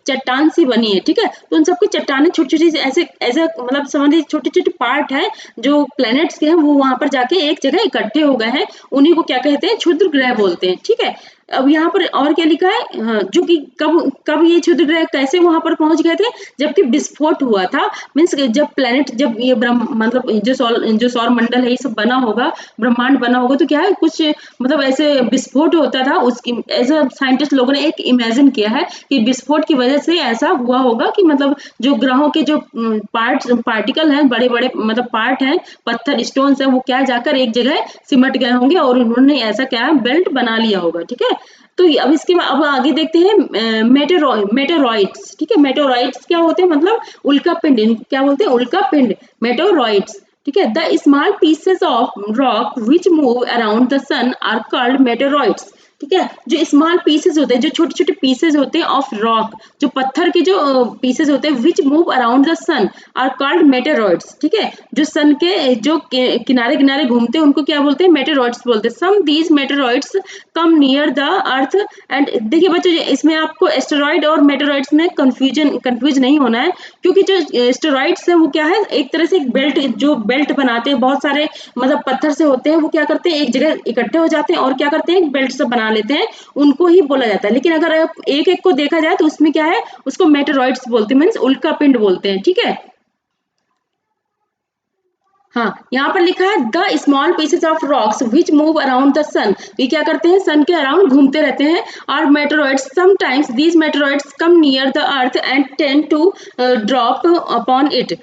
चट्टान सी बनी है, ठीक है, तो उन सबको चट्टाने छोटी छोटी ऐसे ऐसे मतलब समझिए छोटे छोटे पार्ट है जो प्लैनेट्स के हैं, वो वहां पर जाके एक जगह इकट्ठे हो गए हैं, उन्हीं को क्या कहते हैं, क्षुद्र ग्रह बोलते हैं, ठीक है। अब यहाँ पर और क्या लिखा है, हाँ, जो कि कब कब ये क्षुद्र ग्रह कैसे वहां पर पहुंच गए थे, जबकि विस्फोट हुआ था, मीन्स जब प्लेनेट, जब ये मतलब जो सौर मंडल है ये सब बना होगा, ब्रह्मांड बना होगा, तो क्या है, कुछ मतलब ऐसे विस्फोट होता था, उसकी ऐसा साइंटिस्ट लोगों ने एक इमेजिन किया है कि विस्फोट की वजह से ऐसा हुआ होगा कि मतलब जो ग्रहों के जो पार्टिकल हैं, बड़े बड़े मतलब पार्ट हैं, पत्थर स्टोन है, वो क्या जाकर एक जगह सिमट गए होंगे और उन्होंने ऐसा क्या बेल्ट बना लिया होगा, ठीक है। तो अब इसके बाद अब आगे देखते हैं मेटेरॉइड्स, ठीक है। मेटेरॉइड्स क्या होते हैं, मतलब उल्का पिंड, इनको क्या बोलते हैं, उल्का पिंड, मेटेरॉइड्स, ठीक है। The small pieces of rock which move around the sun are called meteoroids, ठीक है। जो स्मॉल पीसेस होते हैं, जो छोटे छोटे पीसेस होते हैं ऑफ रॉक, जो पत्थर के जो पीसेस होते हैं, which move around the sun are called meteoroids, ठीक है। जो सन के जो किनारे किनारे घूमते हैं उनको क्या बोलते हैं, मेटेरॉइड्स बोलते हैं। Some these meteoroids come near the earth and, देखिए बच्चों इसमें आपको एस्टेरॉइड और मेटेरॉइड्स में कंफ्यूज नहीं होना है, क्योंकि जो एस्टेरॉइड्स है वो क्या है, एक तरह से एक बेल्ट, जो बेल्ट बनाते हैं, बहुत सारे मतलब पत्थर से होते हैं, वो क्या करते हैं, एक जगह इकट्ठे हो जाते हैं और क्या करते हैं, एक बेल्ट से बना लेते हैं, उनको ही बोला जाता है। लेकिन अगर आप एक एक को देखा जाए तो उसमें क्या है, उसको मेटेरॉइड्स बोलते हैं, मीन्स उल्का पिंड बोलते हैं, ठीक है। हाँ यहाँ पर लिखा है the small pieces of rocks which move around the sun, ये क्या करते हैं, सन के अराउंड घूमते रहते हैं। और meteoroids, sometimes these meteoroids come near the earth and tend to drop upon it.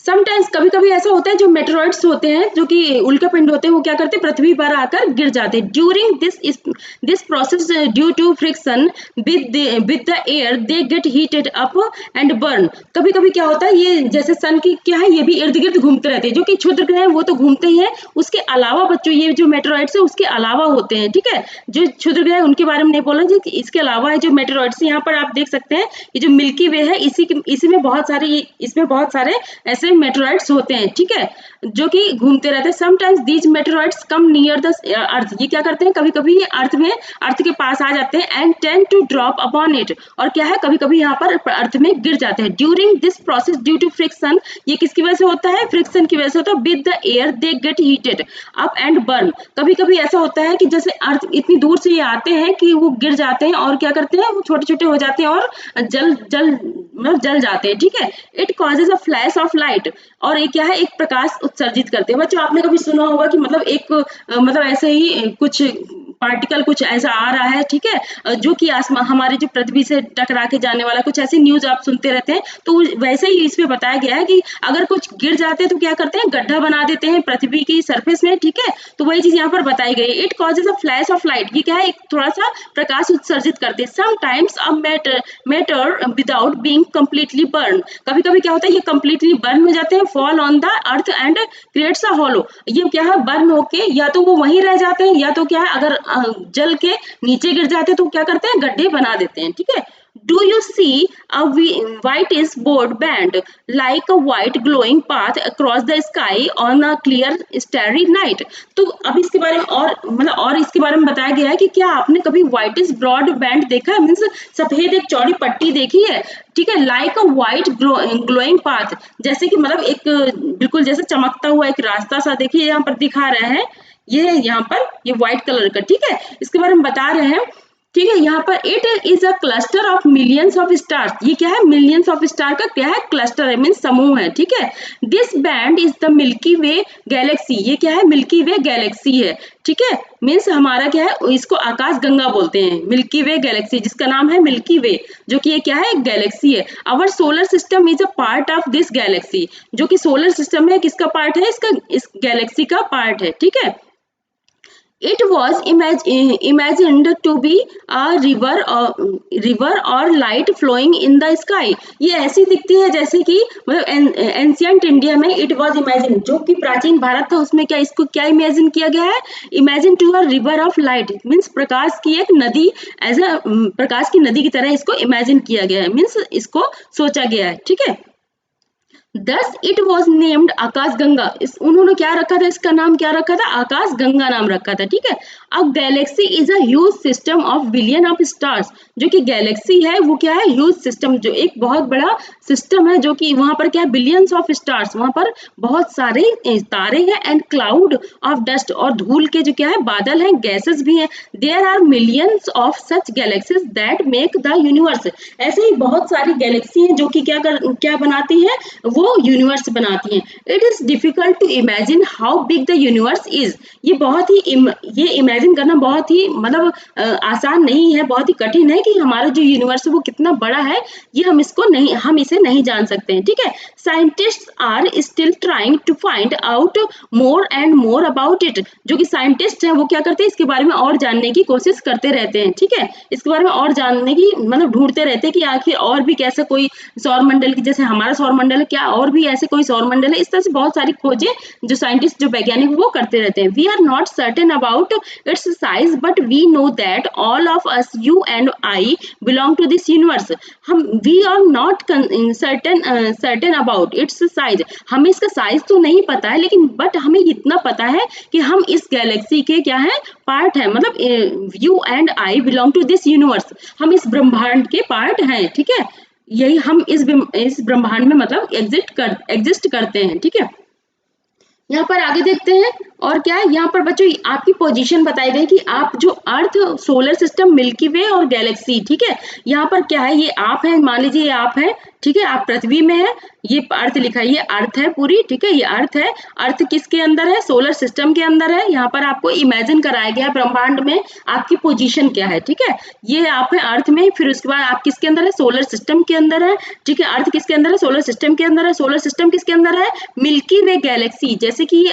Sometimes कभी कभी ऐसा होता है, जो मेटेरॉइड्स होते हैं, जो कि उल्कापिंड होते हैं, वो क्या करते हैं, पृथ्वी पर आकर गिर जाते हैं। During this process due to friction with the air they get heated up and burn. कभी कभी क्या होता है, ये जैसे सन की क्या है, ये भी इर्द गिर्द घूमते रहते हैं, जो कि क्षुद्र ग्रह है वो तो घूमते ही हैं, उसके अलावा बच्चों ये जो मेटेरॉइड्स है उसके अलावा होते हैं, ठीक है। जो क्षुद्र ग्रह है उनके बारे में नहीं बोला, जो इसके अलावा है जो मेटेरॉइड्स, यहाँ पर आप देख सकते हैं ये जो मिल्की वे है, इसी में बहुत सारे, इसमें बहुत सारे ऐसे मेटेरॉइड्स होते हैं, ठीक है, जो कि घूमते रहते हैं। Sometimes these meteoroids come near the अर्थ, ये क्या करते हैं, कभी कभी ये अर्थ के पास आ जाते हैं, and tend to drop upon it, और क्या है, कभी कभी यहाँ पर अर्थ में गिर जाते हैं। During this process due to friction, ये किसकी वजह से होता है, फ्रिक्शन की वजह से होता है, with the air they get heated up and burn. कभी कभी ऐसा होता है कि जैसे अर्थ इतनी दूर से ये आते हैं कि वो गिर जाते हैं और क्या करते हैं, वो छोटे छोटे हो जाते हैं और जल जाते हैं, ठीक है। It causes a flash of light, और ये क्या है, एक प्रकाश उत्सर्जित करते हैं। बच्चों आपने कभी सुना होगा कि मतलब एक मतलब ऐसे ही कुछ पार्टिकल कुछ ऐसा आ रहा है, ठीक है, जो कि आसमान हमारे जो पृथ्वी से टकरा के जाने वाला, कुछ ऐसी न्यूज आप सुनते रहते हैं, तो वैसे ही इसमें बताया गया है कि अगर कुछ गिर जाते हैं तो क्या करते हैं, गड्ढा बना देते हैं पृथ्वी की सरफेस में, ठीक है। तो वही चीज यहाँ पर बताई गई है। It causes a flash of light, ये क्या है, एक थोड़ा सा प्रकाश उत्सर्जित करते हैं। Sometimes a matter without being completely burn, कभी कभी क्या होता है, ये कंप्लीटली बर्न हो जाते हैं, fall on the earth and creates a hollow, ये क्या है, बर्न होके या तो वो वहीं रह जाते हैं, या तो क्या है, अगर जल के नीचे गिर जाते हैं तो क्या करते हैं, गड्ढे बना देते हैं, ठीक है। Do you see a whitish board band like a white glowing path across the sky on a clear starry night? तो अब इसके बारे में और मतलब और इसके बारे में बताया गया है कि क्या आपने कभी whitish broad band देखा है, मीन्स सफेद एक चौड़ी पट्टी देखी है, ठीक है, लाइक अ व्हाइट ग्लोइंग पाथ, जैसे कि मतलब एक बिल्कुल जैसे चमकता हुआ एक रास्ता सा, देखिए यहाँ पर दिखा रहे हैं, ये यहाँ पर ये व्हाइट कलर का, ठीक है, इसके बारे में बता रहे हैं, ठीक है। यहाँ पर it is a cluster of millions of stars, ये क्या है, मिलियंस ऑफ स्टार का क्या है, क्लस्टर है, मीन समूह है, ठीक है। This band is the milky way Galaxy, ये क्या है, मिल्की वे गैलेक्सी है, ठीक है, मीन्स हमारा क्या है, इसको आकाश गंगा बोलते हैं, मिल्की वे गैलेक्सी, जिसका नाम है मिल्की वे, जो कि ये क्या है, एक गैलेक्सी है। Our solar system is a part of this galaxy, जो कि सोलर सिस्टम है, किसका पार्ट है, इसका, इस गैलेक्सी का पार्ट है, ठीक है। It was imagined to be a river or light flowing in the sky. ये ऐसी दिखती है जैसे कि मतलब एंशियंट इंडिया में इट वाज इमेजिन, जो कि प्राचीन भारत था, उसमें क्या, इसको क्या इमेजिन किया गया है, imagine to a river of light, means प्रकाश की एक नदी, एज अ प्रकाश की नदी की तरह इसको इमेजिन किया गया है, मीन्स इसको सोचा गया है, ठीक है। दस इट वॉज नेम्ड आकाश गंगा, इस उन्होंने क्या रखा था, इसका नाम क्या रखा था, आकाश गंगा नाम रखा था, ठीक है। अब Galaxy is a huge system of billion of stars, जो कि गैलेक्सी है वो क्या है, ह्यूज सिस्टम, जो एक बहुत बड़ा सिस्टम है, जो कि वहां पर क्या है, बिलियंस ऑफ स्टार्स, वहां पर बहुत सारे तारे हैं, एंड क्लाउड ऑफ डस्ट, और धूल के जो क्या है, बादल हैं, गैसेस भी हैं। There are millions of such galaxies that make the universe, ऐसे ही बहुत सारी गैलेक्सी हैं जो कि क्या बनाती हैं, वो यूनिवर्स बनाती हैं। It is difficult to imagine how big the universe is, ये बहुत ही ये इमेजिन करना बहुत ही मतलब आसान नहीं है, बहुत ही कठिन है कि हमारा जो यूनिवर्स है वो कितना बड़ा है, ये हम इसे नहीं जान सकते हैं, ठीक है। Scientist are still trying to find out more and more about it, जो कि साइंटिस्ट हैं वो क्या करते हैं, इसके बारे में और जानने की कोशिश करते रहते हैं, ठीक है, इसके बारे में और जानने की मतलब ढूंढते रहते हैं कि आखिर और भी कैसे कोई सौर मंडल की, जैसे हमारा सौर मंडल है, क्या और भी ऐसे कोई सौर मंडल है, इस तरह से बहुत सारी खोजें जो साइंटिस्ट, जो वैज्ञानिक वो करते रहते हैं। We are not certain about its size but we know that all of us, you and I, belong to this universe. हम we are not certain about its size, हमें इसका साइज तो नहीं पता है, लेकिन बट हमें इतना पता है कि हम इस गैलेक्सी के क्या है, पार्ट है, मतलब you and I belong to this universe, हम इस ब्रह्मांड के पार्ट हैं, ठीक है, यही हम इस ब्रह्मांड में मतलब एग्जिस्ट करते हैं, ठीक है। यहाँ पर आगे देखते हैं और क्या है, यहाँ पर बच्चों आपकी पोजीशन बताई गई कि आप जो अर्थ, सोलर सिस्टम, मिल्की वे और गैलेक्सी, ठीक है, यहाँ पर क्या है, ये आप है, मान लीजिए ये आप है, ठीक है, आप पृथ्वी में है, ये अर्थ लिखा है, ये अर्थ है पूरी, ठीक है, ये अर्थ है, अर्थ किसके अंदर है, सोलर सिस्टम के अंदर है। यहाँ पर आपको इमेजिन कराया गया ब्रह्मांड में आपकी पोजीशन क्या है, ठीक है, ये आप है अर्थ में, फिर उसके बाद आप किसके अंदर है, सोलर सिस्टम के अंदर है, ठीक है, अर्थ किसके अंदर है, सोलर सिस्टम के अंदर है, सोलर सिस्टम किसके अंदर है, मिल्की वे गैलेक्सी, जैसे कि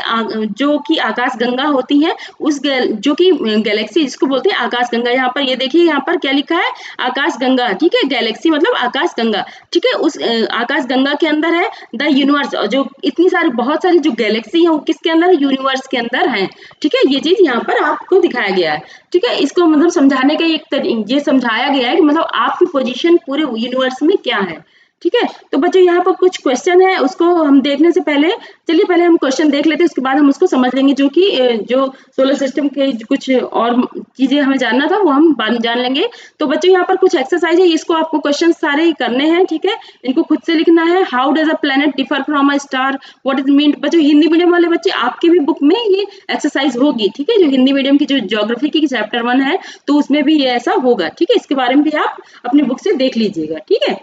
जो कि आकाश गंगा होती है, उस जो कि गैलेक्सी जिसको बोलते हैं आकाश गंगा, यहाँ पर ये देखिए, यहाँ पर क्या लिखा है, आकाश गंगा, ठीक है, गैलेक्सी मतलब आकाश गंगा, ठीक है, उस आकाश गंगा के अंदर है द यूनिवर्स, जो इतनी सारी बहुत सारी जो गैलेक्सी है वो किसके अंदर है, यूनिवर्स के अंदर है, ठीक है, ये चीज यहाँ पर आपको दिखाया गया है, ठीक है। इसको मतलब समझाने का ये समझाया गया है कि मतलब आपकी पोजीशन पूरे यूनिवर्स में क्या है, ठीक है। तो बच्चों यहाँ पर कुछ क्वेश्चन है, उसको हम देखने से पहले चलिए पहले हम क्वेश्चन देख लेते हैं, उसके बाद हम उसको समझ लेंगे, जो कि जो सोलर सिस्टम के कुछ और चीजें हमें जानना था वो हम बाद जान लेंगे। तो बच्चों यहाँ पर कुछ एक्सरसाइज है, इसको आपको क्वेश्चन सारे ही करने हैं, ठीक है। इनको खुद से लिखना है। How does a planet differ from a star, what is mean. बच्चों हिंदी मीडियम वाले बच्चे, आपकी भी बुक में ये एक्सरसाइज होगी, ठीक है। जो हिंदी मीडियम की जो ज्योग्राफी की चैप्टर 1 है, तो उसमें भी ये ऐसा होगा, ठीक है। इसके बारे में भी आप अपनी बुक से देख लीजिएगा, ठीक है।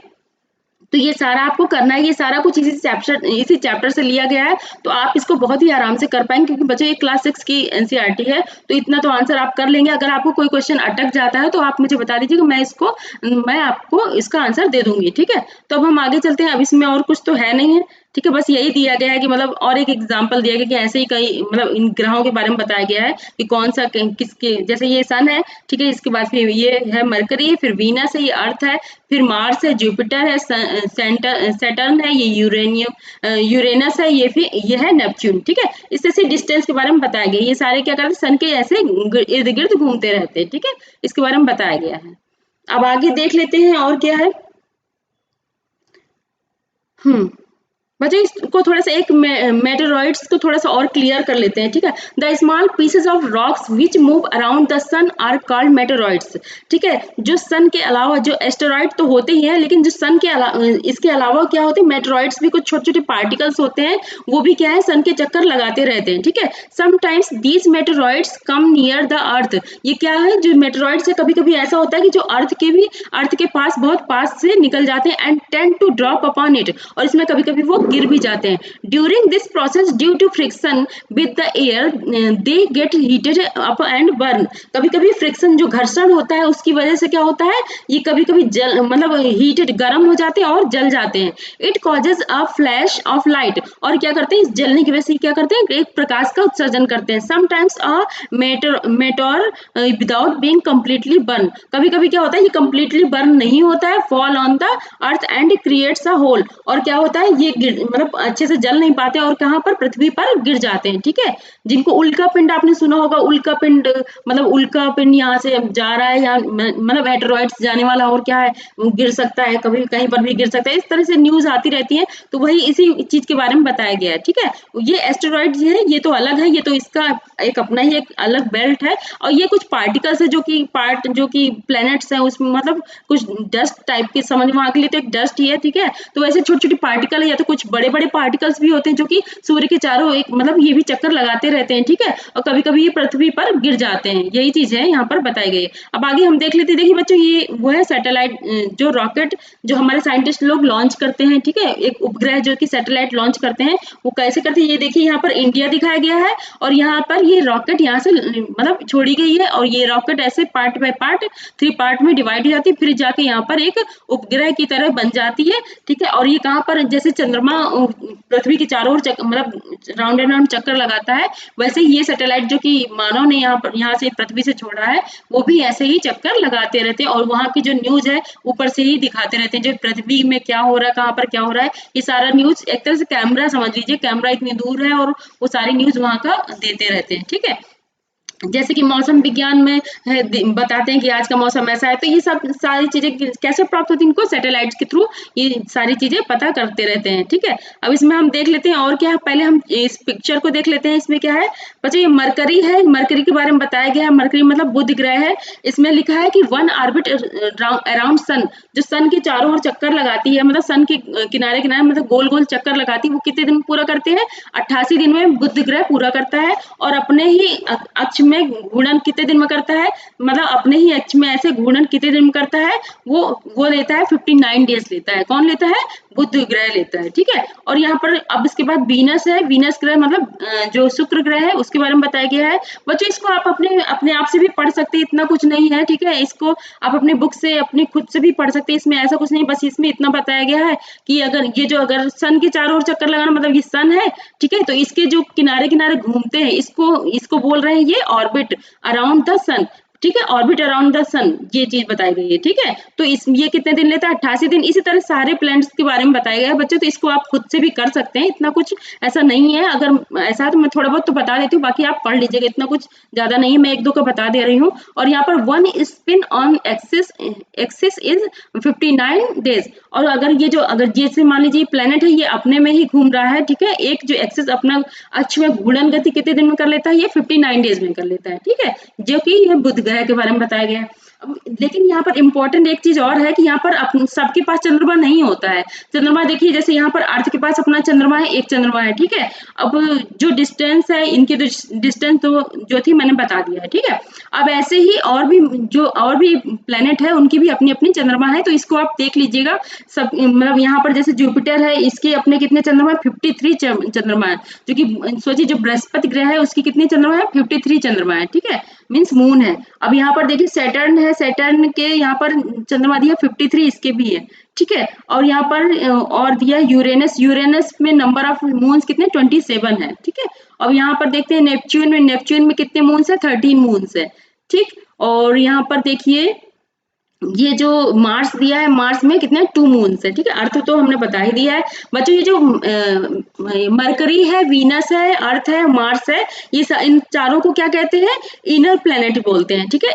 तो ये सारा आपको करना है, ये सारा कुछ इसी चैप्टर से लिया गया है, तो आप इसको बहुत ही आराम से कर पाएंगे, क्योंकि बच्चों ये क्लास 6 की एनसीईआरटी है, तो इतना तो आंसर आप कर लेंगे। अगर आपको कोई क्वेश्चन अटक जाता है तो आप मुझे बता दीजिएगा, मैं आपको इसका आंसर दे दूंगी, ठीक है। तो अब हम आगे चलते हैं। अब इसमें और कुछ तो है नहीं है, ठीक है। बस यही दिया गया है कि मतलब, और एक एग्जाम्पल दिया गया कि ऐसे ही कई मतलब इन ग्रहों के बारे में बताया गया है कि कौन सा किसके, जैसे ये सन है, ठीक है। इसके बाद फिर ये है मरकरी है, फिर वीनस है, ये अर्थ है, फिर मार्स है, जुपिटर है, सैटर्न है, ये यूरेनस है, ये फिर ये है नेपच्यून, ठीक है। इस तरह से डिस्टेंस के बारे में बताया गया। ये सारे क्या करते हैं, सन के ऐसे इर्द गिर्द घूमते रहते हैं, ठीक है। इसके बारे में बताया गया है। अब आगे देख लेते हैं और क्या है। हम्म बच्चों इसको थोड़ा सा एक मेटेरॉइड्स को थोड़ा सा और क्लियर कर लेते हैं, ठीक है। The small pieces of rocks which move around the sun are called meteoroids, ठीक है। जो सन के अलावा जो एस्टेरॉइड तो होते ही हैं, लेकिन जो सन के अलावा इसके अलावा क्या होते हैं, मेटेरॉइड्स भी कुछ छोटे छोटे पार्टिकल्स होते हैं, वो भी क्या है, सन के चक्कर लगाते रहते हैं, ठीक है। Sometimes these meteoroids come near the अर्थ, ये क्या है, जो मेटेरॉइड्स है, कभी कभी ऐसा होता है कि जो अर्थ के पास बहुत पास से निकल जाते हैं, and tend to drop upon it, और इसमें कभी कभी वो गिर भी जाते हैं। During this process due to friction with the air they get heated up and burn, कभी कभी फ्रिक्शन जो घर्षण होता है उसकी वजह से क्या होता है, ये कभी कभी जल मतलब हीटेड गर्म हो जाते हैं और जल जाते हैं। It causes a flash of light, और क्या करते हैं, इस जलने की वजह से क्या करते हैं, एक प्रकाश का उत्सर्जन करते हैं। Sometimes a meteor without being completely burn, कभी कभी क्या होता है, ये कंप्लीटली बर्न नहीं होता है, fall on the earth and creates a hole, और क्या होता है, ये मतलब अच्छे से जल नहीं पाते और कहाँ पर, पृथ्वी पर गिर जाते हैं, ठीक है। जिनको उल्का पिंड आपने सुना होगा, उल्का पिंड मतलब उल्का पिंड यहाँ से जा रहा है, या मतलब एटरॉइड्स जाने वाला, और क्या है, गिर सकता है, कभी कहीं पर भी गिर सकता है, इस तरह से न्यूज आती रहती है। तो वही इसी चीज के बारे में बताया गया है, ठीक है। ये एस्टेरॉइड है, ये तो अलग है, ये तो इसका एक अपना ही एक अलग बेल्ट है, और ये कुछ पार्टिकल्स है जो कि प्लैनेट्स हैं, उसमें मतलब कुछ डस्ट टाइप के, समझ में के लिए तो एक डस्ट ही है, ठीक है। तो वैसे छोटी छोटी पार्टिकल है, या तो कुछ बड़े बड़े पार्टिकल्स भी होते हैं जो कि सूर्य के चारों एक मतलब ये भी चक्कर लगाते रहते हैं, ठीक है। और कभी कभी ये पृथ्वी पर गिर जाते हैं, यही चीज है यहाँ पर बताई गई है। अब आगे हम देख लेते हैं। देखिए बच्चों, ये वो है सैटेलाइट, जो रॉकेट जो हमारे साइंटिस्ट लोग लॉन्च करते हैं, ठीक है। एक उपग्रह जो कि सैटेलाइट लॉन्च करते हैं, वो कैसे करते हैं, ये देखिए यहाँ पर इंडिया दिखाया गया है, और यहाँ पर ये रॉकेट यहाँ से मतलब छोड़ी गई है, और ये रॉकेट ऐसे पार्ट बाय पार्ट 3 पार्ट में डिवाइड हो जाती है, फिर जाके यहाँ पर एक उपग्रह की तरह बन जाती है, ठीक है। और ये कहाँ पर, जैसे चंद्रमा पृथ्वी के चारों ओर मतलब राउंड एंड राउंड चक्कर लगाता है, वैसे ही ये सैटेलाइट जो कि मानव ने यहाँ से पृथ्वी से छोड़ा है, वो भी ऐसे ही चक्कर लगाते रहते हैं, और वहाँ की जो न्यूज है ऊपर से ही दिखाते रहते हैं, जो पृथ्वी में क्या हो रहा है, कहाँ पर क्या हो रहा है, ये सारा न्यूज एक तरह से कैमरा समझ लीजिए, कैमरा इतनी दूर है और वो सारी न्यूज वहाँ का देते रहते हैं, ठीक है। जैसे कि मौसम विज्ञान में बताते हैं कि आज का मौसम ऐसा है, तो ये सब सारी चीजें कैसे प्राप्त होती है, इनको सैटेलाइट्स के थ्रू ये सारी चीजें पता करते रहते हैं, ठीक है। अब इसमें हम देख लेते हैं और क्या है, पहले हम इस पिक्चर को देख लेते हैं। इसमें क्या है बच्चों, ये मरकरी है, मरकरी के बारे में बताया गया है। मरकरी मतलब बुध ग्रह है। इसमें लिखा है कि 1 ऑर्बिट अराउंड सन, जो सन के चारों ओर चक्कर लगाती है, मतलब सन के किनारे किनारे मतलब गोल गोल चक्कर लगाती है, वो कितने दिन पूरा करते हैं, 88 दिन में बुध ग्रह पूरा करता है। और अपने ही अक्ष में घूर्णन कितने दिन में करता है, मतलब अपने ही अक्ष में ऐसे घूर्णन कितने दिन में करता है, वो लेता है 59 डेज लेता है। कौन लेता है, बुध ग्रह लेता है, ठीक है। और यहाँ पर अब इसके बाद वीनस है, वीनस ग्रह मतलब जो शुक्र ग्रह है, उसके बारे में बताया गया है। बच्चों इसको आप अपने आप से भी पढ़ सकते हैं, इतना कुछ नहीं है, ठीक है। इसको आप अपनी बुक से अपनी खुद से भी पढ़ सकते हैं, इसमें ऐसा कुछ नहीं, बस इसमें इतना बताया गया है कि अगर सन के चारों ओर चक्कर लगाना, मतलब ये सन है, ठीक है, तो इसके जो किनारे किनारे घूमते हैं, इसको बोल रहे हैं ये ऑर्बिट अराउंड द सन, ठीक है। ऑर्बिट अराउंड द सन, ये चीज बताई गई है, ठीक है। तो ये कितने दिन लेता है, 88 दिन। इसी तरह सारे प्लैनेट्स के बारे में बताया गया है बच्चों, तो इसको आप खुद से भी कर सकते हैं, इतना कुछ ऐसा नहीं है। अगर ऐसा है तो मैं थोड़ा बहुत तो बता देती हूँ, बाकी आप पढ़ लीजिएगा, इतना कुछ ज्यादा नहीं है, मैं 1-2 का बता दे रही हूँ। और यहाँ पर 1 spin on axis axis is 59 days. और अगर जैसे मान लीजिए प्लेनेट है ये अपने में ही घूम रहा है, ठीक है, एक जो एक्सिस अपना अक्ष में घूर्णन गति कितने दिन में कर लेता है, ये 59 डेज में कर लेता है, ठीक है, जो कि ये बुध ग्रह के बारे में बताया गया है। लेकिन यहाँ पर इम्पोर्टेंट एक चीज और है कि यहाँ पर सबके पास चंद्रमा नहीं होता है। चंद्रमा देखिए जैसे यहाँ पर अर्थ के पास अपना चंद्रमा है, एक चंद्रमा है, ठीक है। अब जो डिस्टेंस है इनकी डिस्टेंस तो जो थी मैंने बता दिया है, ठीक है। अब ऐसे ही और भी प्लेनेट है उनकी भी अपनी अपनी चंद्रमा है, तो इसको आप देख लीजिएगा। सब मतलब यहाँ पर जैसे जुपिटर है इसके अपने कितने चंद्रमा है, 53 चंद्रमा है। जो कि सोचिए जो बृहस्पति ग्रह है उसकी कितनी चंद्रमा है, 53 चंद्रमा है, ठीक है, मीन्स मून है। अब यहाँ पर देखिए सैटर्न है, सैटर्न के यहाँ पर चंद्रमा दिया 53, इसके भी है, ठीक है। और यहाँ पर और दिया यूरेनस, यूरेनस में नंबर ऑफ मून्स कितने 27 है, ठीक है। अब यहाँ पर देखते हैं नेपच्यून में कितने मून्स है, 13 मून्स है, ठीक। और यहाँ पर देखिए ये जो मार्स दिया है, मार्स में कितने 2 मून्स है, ठीक है। अर्थ तो हमने बता ही दिया है बच्चों। ये जो मरकरी है, वीनस है, अर्थ है, मार्स है, ये इन चारों को क्या कहते हैं, इनर प्लैनेट बोलते हैं, ठीक है।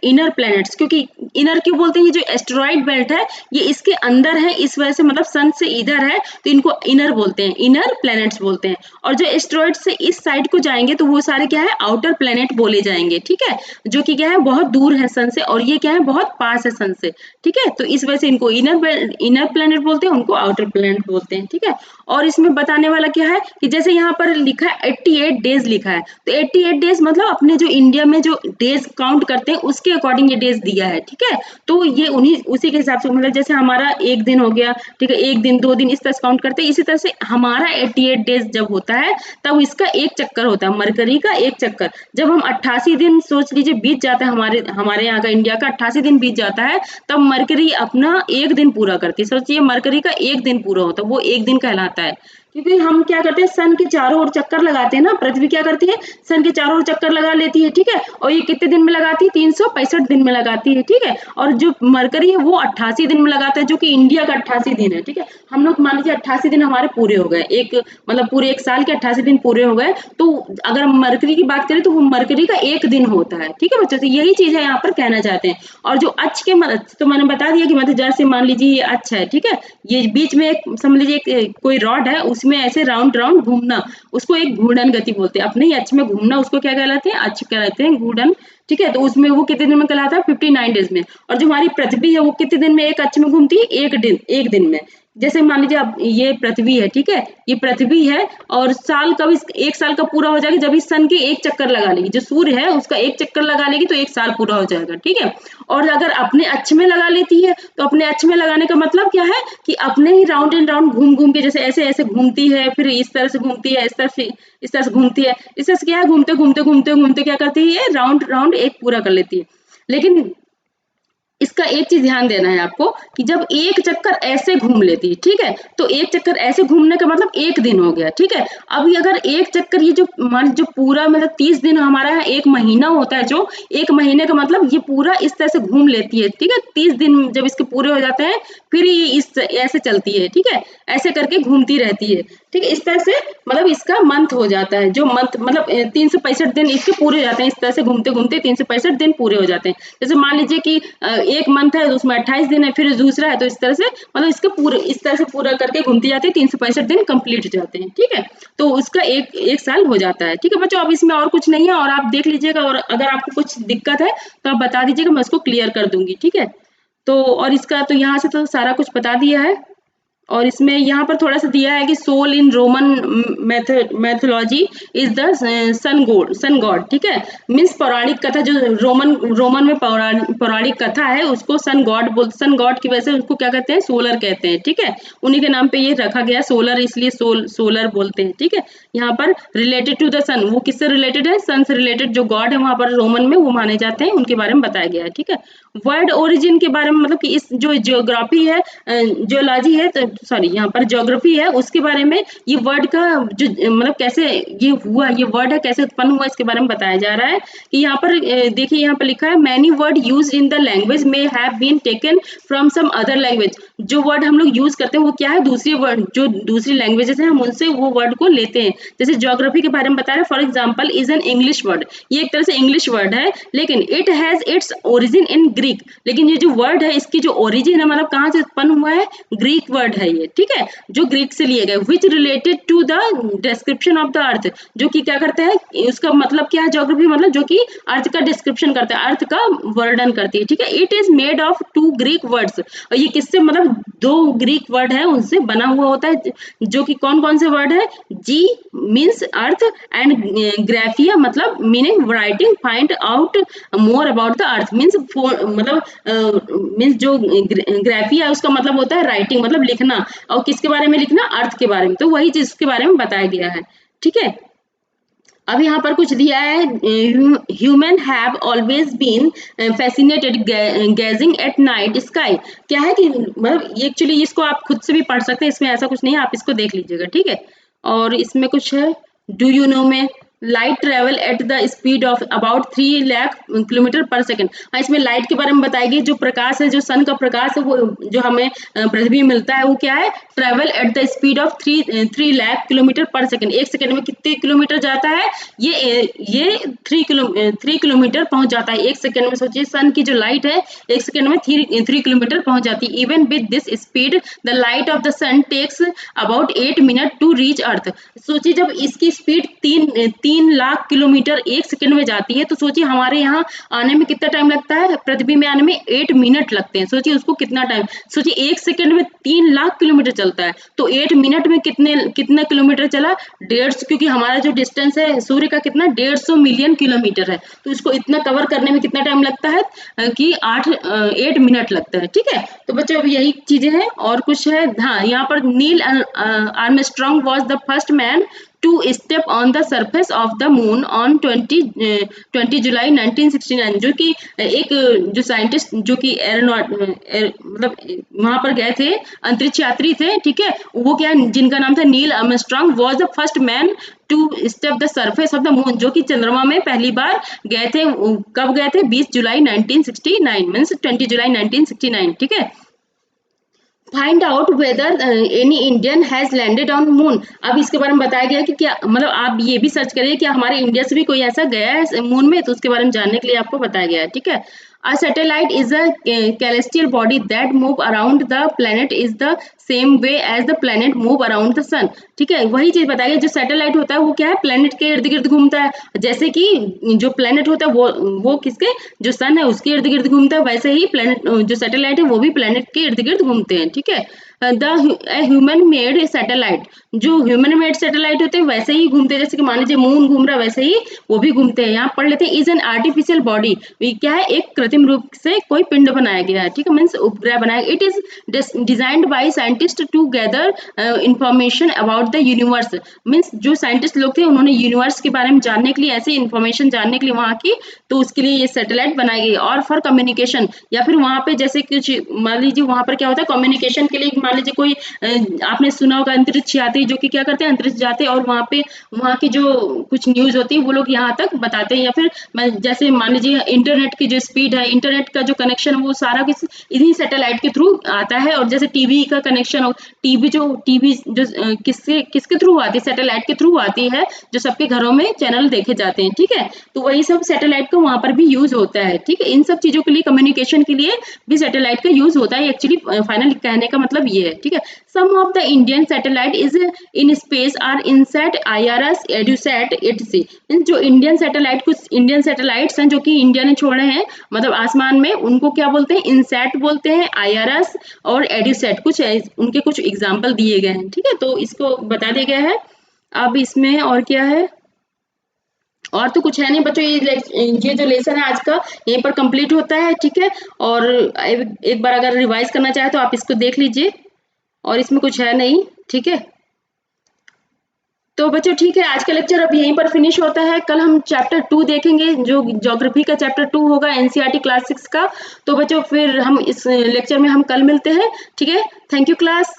इनर प्लैनेट्स, क्योंकि इनर क्यों बोलते हैं, ये जो एस्टेरॉइड बेल्ट है ये इसके अंदर है, इस वजह से मतलब सन से इधर है तो इनको इनर बोलते हैं, इनर प्लैनेट्स बोलते हैं। और जो एस्टेरॉइड से इस साइड को जाएंगे तो वो सारे क्या है, आउटर प्लैनेट बोले जाएंगे, ठीक है, जो कि क्या है बहुत दूर है सन से, और ये क्या है बहुत पास है सन से, ठीक है। तो इस वजह से इनको इनर प्लैनेट बोलते हैं, उनको आउटर प्लैनेट बोलते हैं, ठीक है। और इसमें बताने वाला क्या है कि जैसे यहाँ पर लिखा है 88 डेज लिखा है, तो 88 डेज मतलब अपने जो इंडिया में जो डेज काउंट करते हैं उसके अकॉर्डिंग ये डेज दिया है, ठीक है। तो ये उसी के हिसाब से मतलब जैसे हमारा एक दिन हो गया, ठीक है, एक दिन 2 दिन इस तरह से काउंट करते हैं, इसी तरह से हमारा 88 डेज जब होता है तब इसका एक चक्कर होता है, मरकरी का एक चक्कर। जब हम 88 दिन सोच लीजिए बीत जाता है, हमारे यहाँ का इंडिया का 88 दिन बीत जाता है, तब मरकरी अपना एक दिन पूरा करती है। सोचिए मरकरी का एक दिन पूरा होता है, वो एक दिन कहलाता है। क्योंकि हम क्या करते हैं, सन के चारों ओर चक्कर लगाते हैं ना, पृथ्वी क्या करती है, सन के चारों ओर चक्कर लगा लेती है, ठीक है। और ये कितने दिन में लगाती है, 365 दिन में लगाती है, ठीक है। और जो मरकरी है वो 88 दिन में लगाता है, जो कि इंडिया का 88 दिन है, ठीक है। हम लोग मान लीजिए 88 दिन हमारे पूरे हो गए, एक मतलब पूरे एक साल के 88 दिन पूरे हो गए, तो अगर हम मरकरी की बात करें तो वो मरकरी का एक दिन होता है, ठीक है बच्चों। तो यही चीज है यहाँ पर कहना चाहते हैं। और जो अक्ष के तो मैंने बता दिया कि मतलब जैसे मान लीजिए ये अक्ष है, ठीक है, ये बीच में एक समझ लीजिए एक कोई रॉड है, उसमें ऐसे राउंड राउंड घूमना, उसको एक घूर्णन गति बोलते हैं। अपने ही अक्ष में घूमना उसको क्या कहलाते हैं, अक्ष कहलाते हैं, घूर्णन, ठीक है। तो उसमें वो कितने दिन में कहलाता है, 59 डेज में। और जो हमारी पृथ्वी है वो कितने दिन में एक अक्ष में घूमती है, एक दिन में। जैसे मान लीजिए अब ये पृथ्वी है, ठीक है, ये पृथ्वी है, और साल कब एक साल का पूरा हो जाएगा जब इस सन के एक चक्कर लगा लेगी, जो सूर्य है उसका एक चक्कर लगा लेगी तो एक साल पूरा हो जाएगा, ठीक है। और अगर अपने अक्ष में लगा लेती है तो अपने अक्ष में लगाने का मतलब क्या है कि अपने ही राउंड एंड राउंड घूम घूम के, जैसे ऐसे ऐसे घूमती है, फिर इस तरह से घूमती है, इस तरह से घूमती है, इस तरह से क्या है, घूमते घूमते घूमते घूमते क्या करती है, ये राउंड राउंड एक पूरा कर लेती है। लेकिन इसका एक चीज ध्यान देना है आपको कि जब एक चक्कर ऐसे घूम लेती है, ठीक है, तो एक चक्कर ऐसे घूमने का मतलब एक दिन हो गया, ठीक है। अब अगर एक चक्कर ये जो पूरा मतलब 30 दिन हमारा है, एक महीना होता है, जो एक महीने का मतलब ये पूरा इस तरह से घूम लेती है, ठीक है। 30 दिन जब इसके पूरे हो जाते हैं फिर ये इस ऐसे चलती है, ठीक है, ऐसे करके घूमती रहती है, ठीक है। इस तरह से मतलब इसका मंथ हो जाता है, जो मंथ मतलब 365 दिन इसके पूरे हो जाते हैं, इस तरह से घूमते घूमते 365 दिन पूरे हो जाते हैं। जैसे मान लीजिए कि एक मंथ है तो उसमें 28 दिन है, फिर दूसरा है तो इस तरह से मतलब इसके पूरे इस तरह से पूरा करके घूमती जाती है, 365 दिन कंप्लीट हो जाते हैं, ठीक है। तो उसका एक साल हो जाता है, ठीक है बच्चों। अब इसमें और कुछ नहीं है, और आप देख लीजिएगा, और अगर आपको कुछ दिक्कत है तो आप बता दीजिएगा, मैं उसको क्लियर कर दूंगी, ठीक है। तो और इसका तो यहाँ से तो सारा कुछ बता दिया है। और इसमें यहाँ पर थोड़ा सा दिया है कि Sol in Roman mythology is the sun god, ठीक है। मीन्स पौराणिक कथा, जो रोमन में पौराणिक कथा है उसको सन गॉड की वजह से उसको क्या कहते हैं, सोलर कहते हैं, ठीक है। उन्हीं के नाम पे ये रखा गया सोलर, इसलिए सोलर बोलते हैं, ठीक है। यहाँ पर रिलेटेड टू द सन, वो किससे रिलेटेड है, सन से रिलेटेड जो गॉड है वहां पर रोमन में वो माने जाते हैं, उनके बारे में बताया गया है, ठीक है। वर्ड ओरिजिन के बारे में मतलब कि इस जो जियोग्राफी है, जियोलॉजी है, तो सॉरी यहाँ पर ज्योग्राफी है उसके बारे में ये वर्ड का जो मतलब कैसे ये हुआ, ये वर्ड है कैसे उत्पन्न हुआ इसके बारे में बताया जा रहा है कि यहाँ पर देखिए यहाँ पर लिखा है many word used in the language may have been taken from some other language. जो वर्ड हम लोग यूज करते हैं वो क्या है, दूसरी वर्ड जो दूसरी लैंग्वेजेस हैं हम उनसे वो वर्ड को लेते हैं। जैसे ज्योग्राफी के बारे में बता रहे हैं, for example is an English word, ये एक तरह से इंग्लिश वर्ड है लेकिन it has its origin in Greek. लेकिन ये जो वर्ड है इसकी जो ओरिजिन है मतलब कहाँ से उत्पन्न हुआ है, ग्रीक वर्ड है ये, ठीक है, जो ग्रीक से लिए गए। Which related to the description of the earth, जो कि क्या करते हैं, उसका मतलब क्या है ज्योग्राफी, मतलब जो कि अर्थ का डिस्क्रिप्शन करता है, अर्थ का वर्णन करती है, ठीक है। It is made of 2 Greek words, और ये किससे मतलब 2 ग्रीक वर्ड है उनसे बना हुआ होता है, जो कि कौन कौन से वर्ड है, जी मीन्स अर्थ एंड ग्राफिया मतलब meaning writing, find out more about the earth means मतलब मीन्स जो ग्राफिया है उसका मतलब होता है राइटिंग मतलब लिखना, और किसके बारे में लिखना, अर्थ के बारे में, तो वही चीज के बारे में बताया गया है, ठीक है। अब यहाँ पर कुछ दिया है, human have always been fascinated gazing at night sky. क्या है कि मतलब ये एक्चुअली इसको आप खुद से भी पढ़ सकते हैं, इसमें ऐसा कुछ नहीं है, आप इसको देख लीजिएगा, ठीक है। और इसमें कुछ है, डू यू नो में light travel at the speed of about 3 lakh kilometre पर सेकंड। हाँ, इसमें लाइट के बारे में बताएगी, जो प्रकाश है, जो सन का प्रकाश है, वो जो हमें पृथ्वी में मिलता है वो क्या है, travel at the speed of 3 lakh kilometre पर सेकंड। एक सेकंड में कितने किलोमीटर जाता है, ये 3 किलोमीटर पहुंच जाता है एक सेकंड में। सोचिए सन की जो लाइट है एक सेकंड में 3 किलोमीटर पहुंच जाती है। Even with this speed the light of the sun takes about 8 minute to reach earth. सोचिए जब इसकी स्पीड 3 लाख किलोमीटर एक सेकंड में जाती है, तो सोचिए हमारे यहाँ आने में कितना टाइम लगता है, पृथ्वी में आने में 8 मिनट लगते हैं। सोचिए उसको कितना टाइम, सोचिए एक सेकंड में 3 लाख किलोमीटर चलता है, तो 8 मिनट में कितने किलोमीटर चला, 150, क्योंकि हमारा जो डिस्टेंस है सूर्य का कितना 150 मिलियन किलोमीटर है, तो इसको इतना कवर करने में कितना टाइम लगता है कि 8 मिनट लगता है, ठीक है। तो बच्चों अब यही चीजें हैं, और कुछ है, हाँ यहाँ पर नील Armstrong was the first man to step on the surface of the moon on 20 जुलाई 1969। जो कि एक जो साइंटिस्ट जो कि मतलब वहां पर गए थे, अंतरिक्ष यात्री थे, ठीक है, वो क्या, जिनका नाम था Neil Armstrong, was the first man to step the surface of the moon, जो कि चंद्रमा में पहली बार गए थे। कब गए थे, 20 जुलाई 1969 मीन्स 20 जुलाई 1969, ठीक है। Find out whether any Indian has landed on moon. अब इसके बारे में बताया गया कि क्या मतलब आप ये भी सर्च करिए कि हमारे इंडिया से भी कोई ऐसा गया है मून में, तो उसके बारे में जानने के लिए आपको बताया गया है, ठीक है। A satellite is a celestial body that move around the planet is the same way as the planet move around the sun। ठीक है, वही चीज बताइए, जो सैटेलाइट होता है वो क्या है, प्लेनेट के इर्द गिर्द घूमता है। जैसे कि जो प्लेनेट होता है वो किसके, जो सन है उसके इर्द गिर्द घूमता है, वैसे ही प्लेनेट जो सैटेलाइट है वो भी प्लेनेट के इर्द गिर्द घूमते हैं, ठीक है। द ह्यूमन मेड सैटेलाइट, जो ह्यूमन मेड सैटेलाइट होते हैं वैसे ही घूमते हैं, जैसे कि मान लीजिए मून घूम रहा है वैसे ही वो भी घूमते हैं। यहाँ पढ़ लेते हैं, इज एन आर्टिफिशियल बॉडी, क्या है, एक कृत्रिम रूप से कोई पिंड बनाया गया है, ठीक है, मीन्स उपग्रह बनाया। It is designed by scientist to gather information about the universe, means जो साइंटिस्ट लोग थे उन्होंने यूनिवर्स के बारे में जानने के लिए, ऐसे इंफॉर्मेशन जानने के लिए वहाँ की, तो उसके लिए ये सैटेलाइट बनाई गई। और फॉर कम्युनिकेशन, या फिर वहाँ पे जैसे कुछ मान लीजिए वहाँ पर क्या होता है कम्युनिकेशन के लिए, मान लीजिए कोई आपने सुना होगा अंतरिक्ष यात्री जो कि क्या करते हैं, अंतरिक्ष जाते हैं और वहाँ पे वहाँ की जो कुछ न्यूज होती है वो लोग यहाँ तक बताते हैं। या फिर जैसे मान लीजिए इंटरनेट की जो स्पीड है, इंटरनेट का जो कनेक्शन है वो सारा किस इन्हीं सैटेलाइट के थ्रू आता है। और जैसे टीवी का कनेक्शन हो, टीवी जो किसके थ्रू आती है, सैटेलाइट के थ्रू आती है, जो सबके घरों में चैनल देखे जाते हैं, ठीक है। तो वही सब सैटेलाइट का वहाँ पर भी यूज होता है, ठीक है। इन सब चीजों के लिए, कम्युनिकेशन के लिए भी सैटेलाइट का यूज होता है। एक्चुअली फाइनल कहने का मतलब ये है, ठीक है। Some of the Indian satellite is in space are INSAT, IRS, EDUSAT, etc। जो इंडियन सैटेलाइट, कुछ इंडियन सैटेलाइट्स हैं जो कि इंडिया ने छोड़े हैं मतलब आसमान में, उनको क्या बोलते हैं, इनसैट बोलते हैं, IRS और एडुसैट, कुछ उनके कुछ एग्जाम्पल दिए गए हैं, ठीक है। तो इसको बता दिया गया है। अब इसमें और क्या है, और तो कुछ है नहीं बच्चों, ये जो लेसन है आज का यहीं पर कंप्लीट होता है, ठीक है। और एक बार अगर रिवाइज करना चाहे तो आप इसको देख लीजिए, और इसमें कुछ है नहीं, ठीक है। तो बच्चों ठीक है, आज का लेक्चर अब यहीं पर फिनिश होता है। कल हम चैप्टर 2 देखेंगे, जो ज्योग्राफी का चैप्टर 2 होगा NCERT क्लास 6 का। तो बच्चों फिर हम इस लेक्चर में हम कल मिलते हैं, ठीक है। Thank you class.